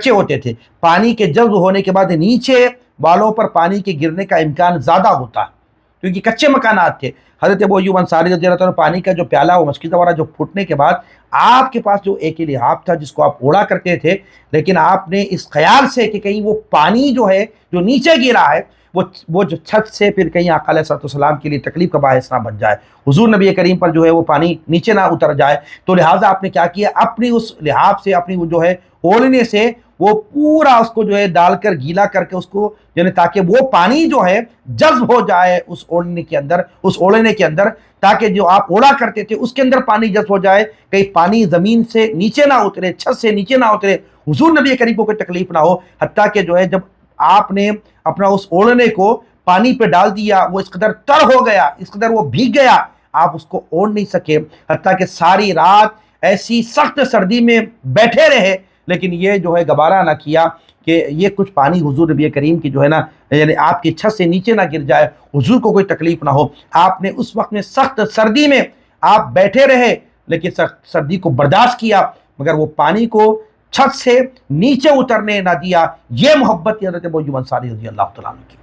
ہوتے تھے، پانی کے جذب ہونے کے بعد نیچے بالوں پر پانی کے گرنے کا امکان زیادہ ہوتا ہے کیونکہ کچے مکانات تھے. حضرت ابو ایوب انصاری رضی اللہ عنہ پانی کا جو پیالہ وہ مشکیزہ وغیرہ جو پھوٹنے کے بعد آپ کے پاس جو ایک ہی لحاف تھا جس کو آپ اوڑھا کرتے تھے، لیکن آپ نے اس خیال سے کہ کہیں وہ پانی جو ہے جو نیچے گرا ہے وہ جو چھت سے پھر کہیں آقا علیہ السلام کے لیے تکلیف کا باعث نہ بن جائے، حضور نبی کریم پر جو ہے وہ پانی نیچے نہ اتر جائے. تو لہٰذا آپ نے کیا کیا، اپنی اس لحاف سے، اپنی وہ جو ہے اوڑھنے سے وہ پورا اس کو جو ہے ڈال کر گیلا کر کے اس کو یعنی تاکہ وہ پانی جو ہے جذب ہو جائے اس اوڑھنے کے اندر تاکہ جو آپ اوڑھا کرتے تھے اس کے اندر پانی جذب ہو جائے، کہیں پانی زمین سے نیچے نہ اترے، چھت سے نیچے نہ اترے، حضور نبی کریم کو کوئی تکلیف نہ ہو. حتیٰ کہ جو ہے جب آپ نے اپنا اس اوڑھنے کو پانی پہ ڈال دیا وہ اس قدر تر ہو گیا، اس قدر وہ بھیگ گیا، آپ اس کو اوڑھ نہیں سکے، حتیٰ کہ ساری رات ایسی سخت سردی میں بیٹھے رہے. لیکن یہ جو ہے گوارا نہ کیا کہ یہ کچھ پانی حضور نبی کریم کی جو ہے نا یعنی آپ کی چھت سے نیچے نہ گر جائے، حضور کو کوئی تکلیف نہ ہو. آپ نے اس وقت میں سخت سردی میں آپ بیٹھے رہے لیکن سردی کو برداشت کیا، مگر وہ پانی کو چھت سے نیچے اترنے نہ دیا. یہ محبت کی حضرت ابو ایوب انصاری رضی اللہ تعالیٰ عنہ کی.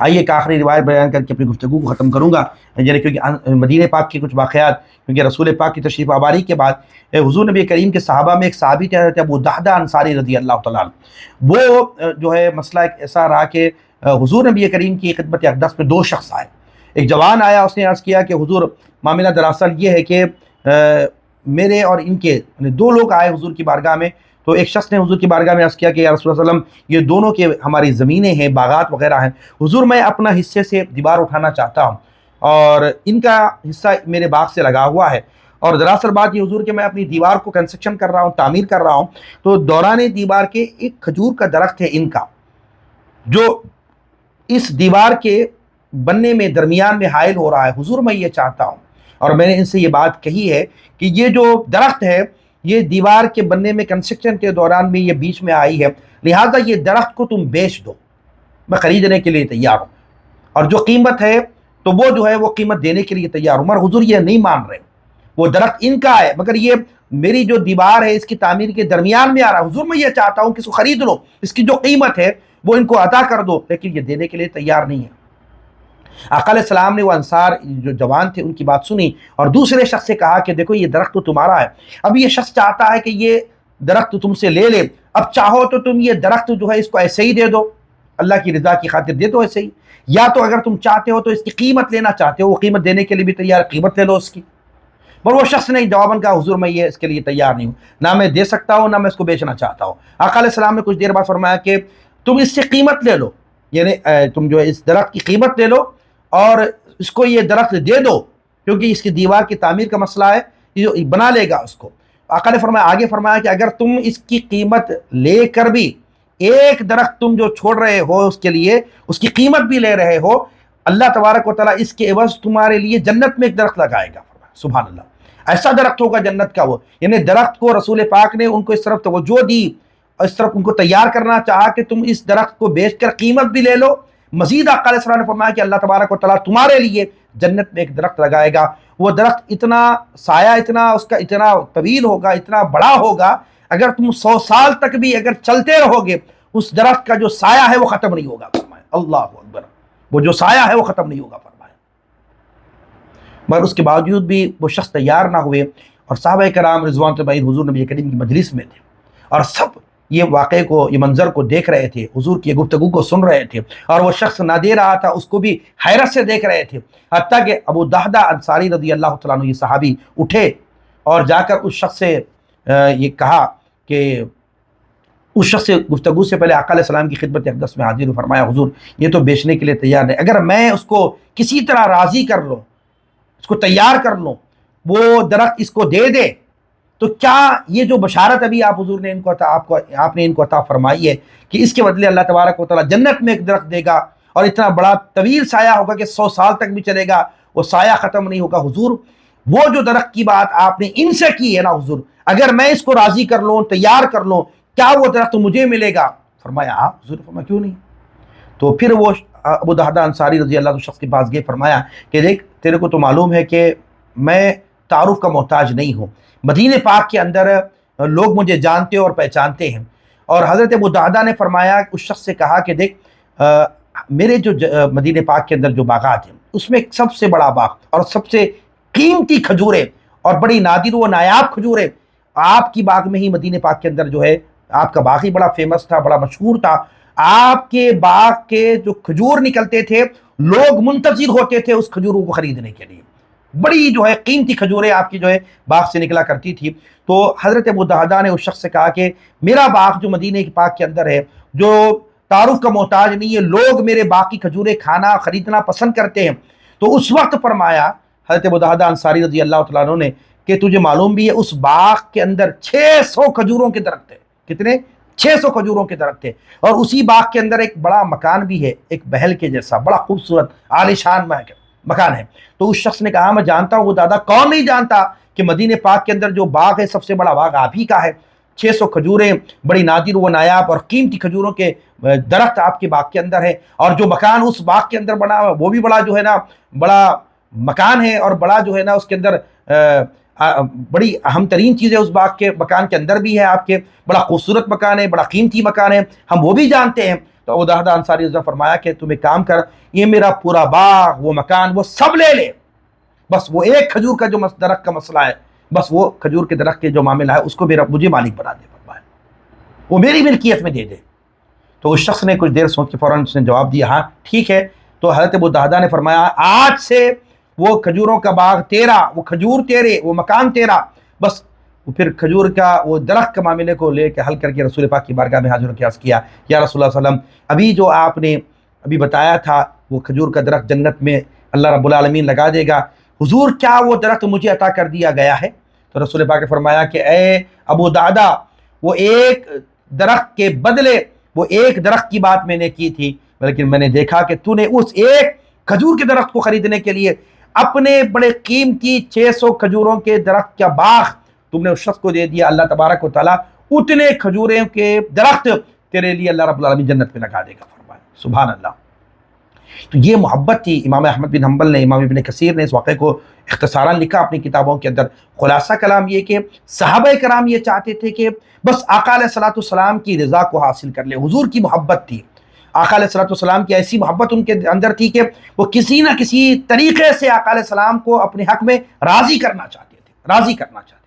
آئیے ایک آخری روایت بیان کر کے اپنی گفتگو کو ختم کروں گا، یعنی کیونکہ مدینہ پاک کے کچھ واقعات، کیونکہ رسول پاک کی تشریف آوری کے بعد حضور نبی کریم کے صحابہ میں ایک صحابی تھے حضرت ابو دحدہ انصاری رضی اللہ تعالیٰ عنہ. وہ جو ہے مسئلہ ایک ایسا رہا کہ حضور نبی کریم کی خدمت اقدس میں دو شخص آئے. ایک جوان آیا، اس نے عرض کیا کہ حضور معاملہ دراصل یہ ہے کہ میرے اور ان کے دو لوگ آئے حضور کی بارگاہ میں. تو ایک شخص نے حضور کی بارگاہ میں عرض کیا کہ یا رسول اللہ صلی اللہ علیہ وسلم، یہ دونوں کے ہماری زمینیں ہیں، باغات وغیرہ ہیں، حضور میں اپنا حصے سے دیوار اٹھانا چاہتا ہوں اور ان کا حصہ میرے باغ سے لگا ہوا ہے، اور دراصل بات یہ حضور کہ میں اپنی دیوار کو کنسٹرکشن کر رہا ہوں، تعمیر کر رہا ہوں. تو دوران دیوار کے ایک کھجور کا درخت ہے ان کا، جو اس دیوار کے بننے میں درمیان میں حائل ہو رہا ہے. حضور میں یہ چاہتا ہوں، اور میں نے ان سے یہ بات کہی ہے کہ یہ جو درخت ہے یہ دیوار کے بننے میں کنسٹرکشن کے دوران میں یہ بیچ میں آئی ہے، لہٰذا یہ درخت کو تم بیچ دو، میں خریدنے کے لیے تیار ہوں، اور جو قیمت ہے تو وہ جو ہے وہ قیمت دینے کے لیے تیار ہوں. مگر حضور یہ نہیں مان رہے، وہ درخت ان کا ہے مگر یہ میری جو دیوار ہے اس کی تعمیر کے درمیان میں آ رہا ہے. حضور میں یہ چاہتا ہوں کہ اس کو خرید لو، اس کی جو قیمت ہے وہ ان کو ادا کر دو، لیکن یہ دینے کے لیے تیار نہیں ہے. آقا علیہ السلام نے وہ انصار جو جوان تھے ان کی بات سنی اور دوسرے شخص سے کہا کہ دیکھو یہ درخت تو تمہارا ہے، اب یہ شخص چاہتا ہے کہ یہ درخت تم سے لے لے، اب چاہو تو تم یہ درخت جو ہے اس کو ایسے ہی دے دو، اللہ کی رضا کی خاطر دے دو ایسے ہی، یا تو اگر تم چاہتے ہو تو اس کی قیمت لینا چاہتے ہو، وہ قیمت دینے کے لیے بھی تیار، قیمت لے لو اس کی۔ پر وہ شخص نے جواباً کہا حضور میں یہ اس کے لیے تیار نہیں ہوں، نہ میں دے سکتا ہوں، نہ میں اس کو بیچنا چاہتا ہوں۔ آقا علیہ السلام نے کچھ دیر بعد فرمایا کہ تم اس سے قیمت لے لو، یعنی تم جو ہے اس درخت کی قیمت لے لو اور اس کو یہ درخت دے دو، کیونکہ اس کی دیوار کی تعمیر کا مسئلہ ہے، یہ بنا لے گا اس کو۔ آقا نے فرمایا، آگے فرمایا کہ اگر تم اس کی قیمت لے کر بھی ایک درخت تم جو چھوڑ رہے ہو اس کے لیے اس کی قیمت بھی لے رہے ہو، اللہ تبارک و تعالیٰ اس کے عوض تمہارے لیے جنت میں ایک درخت لگائے گا۔ سبحان اللہ، ایسا درخت ہوگا جنت کا وہ، یعنی درخت کو رسول پاک نے ان کو اس طرف توجہ دی اور اس طرف ان کو تیار کرنا چاہا کہ تم اس درخت کو بیچ کر قیمت بھی لے لو۔ مزید آقا علیہ السلام نے فرمایا کہ اللہ تبارک و تعالیٰ تمہارے لیے جنت میں ایک درخت لگائے گا، وہ درخت اتنا سایہ، اتنا اس کا اتنا طویل ہوگا، اتنا بڑا ہوگا، اگر تم 100 سال تک بھی اگر چلتے رہو گے اس درخت کا جو سایہ ہے وہ ختم نہیں ہوگا۔ فرمایا اللہ اکبر، وہ جو سایہ ہے وہ ختم نہیں ہوگا فرمایا۔ مگر اس کے باوجود بھی وہ شخص تیار نہ ہوئے، اور صحابہ کرام رضوان اللہ حضور نبی کریم کی مجلس میں تھے اور سب یہ واقعے کو، یہ منظر کو دیکھ رہے تھے، حضور کی گفتگو کو سن رہے تھے، اور وہ شخص نہ دے رہا تھا اس کو بھی حیرت سے دیکھ رہے تھے، حتیٰ کہ ابو دحدہ انصاری رضی اللہ تعالیٰ عنہ یہ صحابی اٹھے اور جا کر اس شخص سے یہ کہا کہ اس شخص سے گفتگو سے پہلے آقا علیہ السلام کی خدمت اقدس میں حاضر فرمایا حضور یہ تو بیچنے کے لیے تیار ہے، اگر میں اس کو کسی طرح راضی کر لوں، اس کو تیار کر لوں، وہ درخت اس کو دے دے، تو کیا یہ جو بشارت ابھی آپ حضور نے ان کو آپ نے ان کو عطا فرمائی ہے کہ اس کے بدلے اللہ تبارک و تعالیٰ جنت میں ایک درخت دے گا اور اتنا بڑا طویل سایہ ہوگا کہ 100 سال تک بھی چلے گا، وہ سایہ ختم نہیں ہوگا، حضور وہ جو درخت کی بات آپ نے ان سے کی ہے نا حضور، اگر میں اس کو راضی کر لوں، تیار کر لوں، کیا وہ درخت مجھے ملے گا؟ فرمایا ہاں حضور۔ فرمایا کیوں نہیں؟ تو پھر وہ ابو دحدہ انصاری رضی اللہ عنہ شخص کے پاس گئے، فرمایا کہ دیکھ تیرے کو تو معلوم ہے کہ میں تعارف کا محتاج نہیں ہوں، مدینہ پاک کے اندر لوگ مجھے جانتے اور پہچانتے ہیں، اور حضرت ابو دحدہ نے فرمایا اس شخص سے کہا کہ دیکھ میرے جو مدینہ پاک کے اندر جو باغات ہیں اس میں سب سے بڑا باغ اور سب سے قیمتی کھجوریں اور بڑی نادر و نایاب کھجوریں آپ کی باغ میں ہی، مدینہ پاک کے اندر جو ہے آپ کا باغ ہی بڑا فیمس تھا، بڑا مشہور تھا، آپ کے باغ کے جو کھجور نکلتے تھے لوگ منتظر ہوتے تھے اس کھجوروں کو خریدنے کے لیے، بڑی جو ہے قیمتی کھجوریں آپ کی جو ہے باغ سے نکلا کرتی تھی۔ تو حضرت ابو دحدہ نے اس شخص سے کہا کہ میرا باغ جو مدینہ پاک کے اندر ہے جو تعارف کا محتاج نہیں ہے، لوگ میرے باغ کی کھجوریں کھانا خریدنا پسند کرتے ہیں۔ تو اس وقت فرمایا حضرت ابو دحدہ انصاری رضی اللہ تعالیٰ عنہ نے کہ تجھے معلوم بھی ہے اس باغ کے اندر 600 کھجوروں کے درخت ہیں۔ کتنے؟ 600 کھجوروں کے درخت ہیں، اور اسی باغ کے اندر ایک بڑا مکان بھی ہے، ایک محل کے جیسا بڑا خوبصورت عالیشان مکان ہے۔ تو اس شخص نے کہا میں جانتا ہوں وہ دادا، کون نہیں جانتا کہ مدینہ پاک کے اندر جو باغ ہے سب سے بڑا باغ آپ ہی کا ہے، 600 کھجوریں بڑی نادر و نایاب اور قیمتی کھجوروں کے درخت آپ کے باغ کے اندر ہے، اور جو مکان اس باغ کے اندر بنا وہ بھی بڑا جو ہے نا بڑا مکان ہے، اور بڑا جو ہے نا اس کے اندر بڑی اہم ترین چیزیں اس باغ کے مکان کے اندر بھی ہے آپ کے، بڑا خوبصورت مکان ہے، بڑا قیمتی مکان ہے، ہم وہ بھی جانتے ہیں۔ تو ابو دحدہ انصاری نے فرمایا کہ تم ایک کام کر، یہ میرا پورا باغ، وہ مکان، وہ سب لے لے، بس وہ ایک کھجور کا جو درخت کا مسئلہ ہے، بس وہ کھجور کے درخت کے جو معاملہ ہے اس کو مجھے مالک بنا دے، فرمایا وہ میری ملکیت میں دے دے۔ تو اس شخص نے کچھ دیر سوچ کے فوراً اس نے جواب دیا ہاں ٹھیک ہے۔ تو حضرت ابو دحدہ نے فرمایا آج سے وہ کھجوروں کا باغ تیرا، وہ کھجور تیرے، وہ مکان تیرا، بس۔ وہ پھر کھجور کا وہ درخت کے معاملے کو لے کے حل کر کے رسول پاک کی بارگاہ میں حاضر ہو کے عرض کیا یا رسول اللہ صلی اللہ علیہ وسلم ابھی جو آپ نے ابھی بتایا تھا وہ کھجور کا درخت جنت میں اللہ رب العالمین لگا دے گا، حضور کیا وہ درخت مجھے عطا کر دیا گیا ہے؟ تو رسول پاک نے فرمایا کہ اے ابو دحدہ وہ ایک درخت کے بدلے وہ ایک درخت کی بات میں نے کی تھی، لیکن میں نے دیکھا کہ تو نے اس ایک کھجور کے درخت کو خریدنے کے لیے اپنے بڑے قیمتی 600 کھجوروں کے درخت کا باغ تم نے اس شخص کو دے دیا۔ اللہ تبارک و تعالیٰ اتنے کھجوروں کے درخت تیرے لیے اللہ رب العالمین جنت میں لگا دے گا، فرمایا سبحان اللہ۔ تو یہ محبت تھی۔ امام احمد بن حنبل نے، امام ابن کثیر نے اس واقعے کو اختصاراً لکھا اپنی کتابوں کے اندر۔ خلاصہ کلام یہ کہ صحابہ کرام یہ چاہتے تھے کہ بس آقا علیہ الصلوۃ والسلام کی رضا کو حاصل کر لے، حضور کی محبت تھی، آقا علیہ الصلوۃ والسلام کی ایسی محبت ان کے اندر تھی کہ وہ کسی نہ کسی طریقے سے آقا علیہ السلام کو اپنے حق میں راضی کرنا چاہتے تھے، راضی کرنا چاہتے تھے۔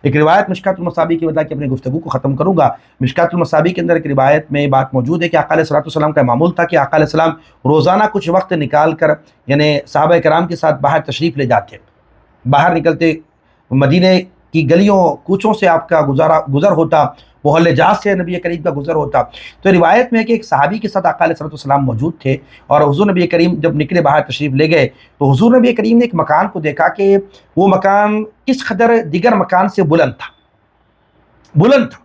ایک روایت مشکات المصابیح کی بتا کے اپنی گفتگو کو ختم کروں گا۔ مشکات المصابیح کے اندر ایک روایت میں بات موجود ہے کہ آقا علیہ السلام کا معمول تھا کہ آقا علیہ السلام روزانہ کچھ وقت نکال کر یعنی صحابہ کرام کے ساتھ باہر تشریف لے جاتے، باہر نکلتے، مدینے کی گلیوں کوچوں سے آپ کا گزر ہوتا، محل جات سے نبی کریم کا گزر ہوتا۔ تو روایت میں ہے کہ ایک صحابی کے ساتھ آقا علیہ السلام موجود تھے، اور حضور نبی کریم جب نکلے باہر تشریف لے گئے تو حضور نبی کریم نے ایک مکان کو دیکھا کہ وہ مکان کس قدر دیگر مکان سے بلند تھا،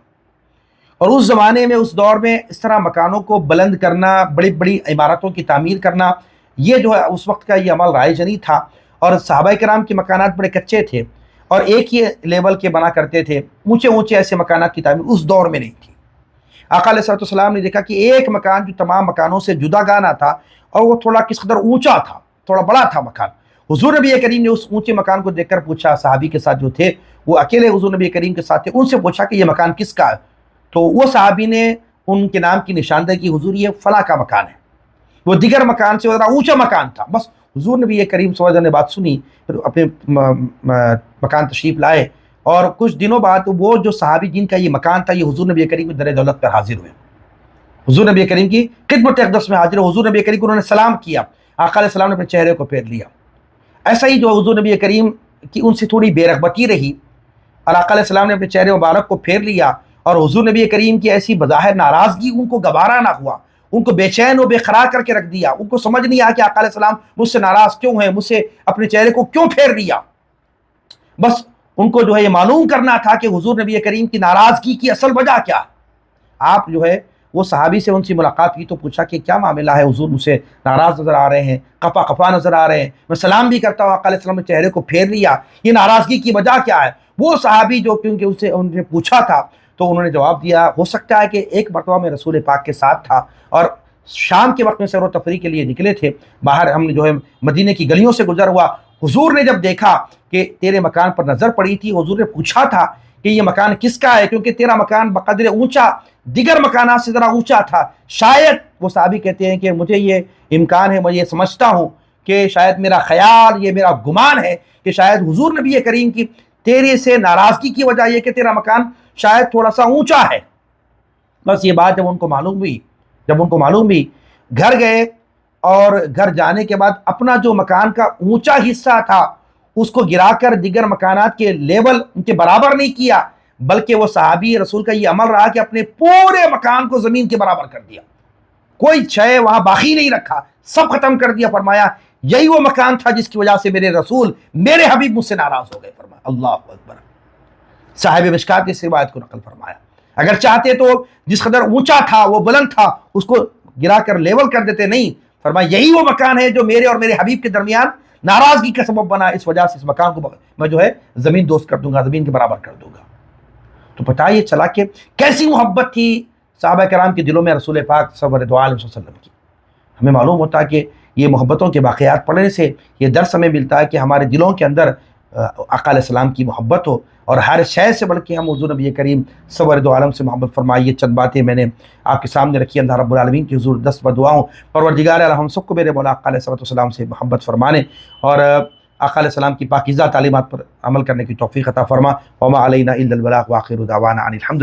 اور اس زمانے میں اس دور میں اس طرح مکانوں کو بلند کرنا، بڑی بڑی عمارتوں کی تعمیر کرنا، یہ جو ہے اس وقت کا یہ عمل رائج نہیں تھا، اور صحابہ کرام کے مکانات بڑے کچے تھے اور ایک ہی لیول کے بنا کرتے تھے، اونچے ایسے مکانات کی تعمیر اس دور میں نہیں تھی۔ آقا علیہ السلام نے دیکھا کہ ایک مکان جو تمام مکانوں سے جدا گانا تھا اور وہ تھوڑا کس قدر اونچا تھا، تھوڑا بڑا تھا مکان۔ حضور نبی کریم نے اس اونچے مکان کو دیکھ کر پوچھا، صحابی کے ساتھ جو تھے وہ اکیلے حضور نبی کریم کے ساتھ تھے، ان سے پوچھا کہ یہ مکان کس کا ہے؟ تو وہ صحابی نے ان کے نام کی نشاندہی کی، حضور یہ فلاں کا مکان ہے، وہ دیگر مکان سے ذرا اونچا مکان تھا۔ بس حضور نبی کریم صلی اللہ علیہ وسلم نے بات سنی، پھر اپنے مکان تشریف لائے، اور کچھ دنوں بعد وہ جو صحابی جن کا یہ مکان تھا یہ حضور نبی کریم کے در دولت پر حاضر ہوئے، حضور نبی کریم کی خدمت اقدس میں حاضر، حضور نبی کریم کو انہوں نے سلام کیا، آقا علیہ السلام نے اپنے چہرے کو پھیر لیا۔ ایسا ہی جو حضور نبی کریم کی ان سے تھوڑی بے رغبتی رہی، اور آقا علیہ السلام نے اپنے چہرے مبارک کو پھیر لیا، اور حضور نبی کریم کی ایسی بظاہر ناراضگی ان کو گوارا نہ ہوا، ان کو بے چین و بے قرار کر کے رکھ دیا، ان کو سمجھ نہیں آیا کہ آقا علیہ السلام مجھ سے ناراض کیوں ہیں، مجھ سے اپنے چہرے کو کیوں پھیر لیا۔ بس ان کو جو ہے یہ معلوم کرنا تھا کہ حضور نبی کریم کی ناراضگی کی اصل وجہ کیا ہے۔ آپ جو ہے وہ صحابی سے ان سے ملاقات کی تو پوچھا کہ کیا معاملہ ہے، حضور مجھ سے ناراض نظر آ رہے ہیں، قفا نظر آ رہے ہیں، میں سلام بھی کرتا ہوں، آقا علیہ السلام نے چہرے کو پھیر لیا، یہ ناراضگی کی وجہ کیا ہے؟ وہ صحابی جو کیونکہ انہوں نے پوچھا تھا تو انہوں نے جواب دیا، ہو سکتا ہے کہ ایک مرتبہ میں رسول پاک کے ساتھ تھا اور شام کے وقت میں سیر و تفریح کے لیے نکلے تھے، باہر ہم نے جو ہے مدینے کی گلیوں سے گزر ہوا، حضور نے جب دیکھا کہ تیرے مکان پر نظر پڑی تھی، حضور نے پوچھا تھا کہ یہ مکان کس کا ہے، کیونکہ تیرا مکان بقدر اونچا دیگر مکانات سے ذرا اونچا تھا، شاید وہ صحابی کہتے ہیں کہ مجھے یہ امکان ہے، میں یہ سمجھتا ہوں کہ شاید میرا خیال، یہ میرا گمان ہے کہ شاید حضور نبی کریم کی تیرے سے ناراضگی کی وجہ یہ کہ تیرا مکان شاید تھوڑا سا اونچا ہے۔ بس یہ بات جب ان کو معلوم ہوئی گھر گئے، اور گھر جانے کے بعد اپنا جو مکان کا اونچا حصہ تھا اس کو گرا کر دیگر مکانات کے لیول ان کے برابر نہیں کیا، بلکہ وہ صحابی رسول کا یہ عمل رہا کہ اپنے پورے مکان کو زمین کے برابر کر دیا، کوئی شے وہاں باقی نہیں رکھا، سب ختم کر دیا۔ فرمایا یہی وہ مکان تھا جس کی وجہ سے میرے رسول، میرے حبیب مجھ سے ناراض ہو گئے۔ فرمایا اللہ اکبر۔ صاحب مشکات نے اس روایت کو نقل فرمایا، اگر چاہتے تو جس قدر اونچا تھا، وہ بلند تھا، اس کو گرا کر لیول کر دیتے، نہیں، فرمایا یہی وہ مکان ہے جو میرے اور میرے حبیب کے درمیان ناراضگی کا سبب بنا، اس وجہ سے اس مکان کو میں جو ہے زمین دوست کر دوں گا، زمین کے برابر کر دوں گا۔ تو پتہ یہ چلا کہ کیسی محبت تھی صحابہ کرام کے دلوں میں رسول پاک صلی اللہ علیہ وسلم کی۔ ہمیں معلوم ہوتا ہے کہ یہ محبتوں کے واقعات پڑھنے سے یہ درس ہمیں ملتا ہے کہ ہمارے دلوں کے اندر آقا علیہ السلام کی محبت ہو، اور ہر شے سے بڑھ کے ہم حضور نبی کریم صلی اللہ علیہ وسلم سے محبت فرمائے۔ یہ چند باتیں میں نے آپ کے سامنے رکھی، اللہ رب العالمین کی حضور دست بدعاؤں، پروردگار عالم ہم سب کو میرے مولا آقا علیہ السلام سے محبت فرمانے اور آقا علیہ السلام کی پاکیزہ تعلیمات پر عمل کرنے کی توفیق عطا فرما۔ وما علینا الا البلاغ، وآخر دعوانا ان الحمد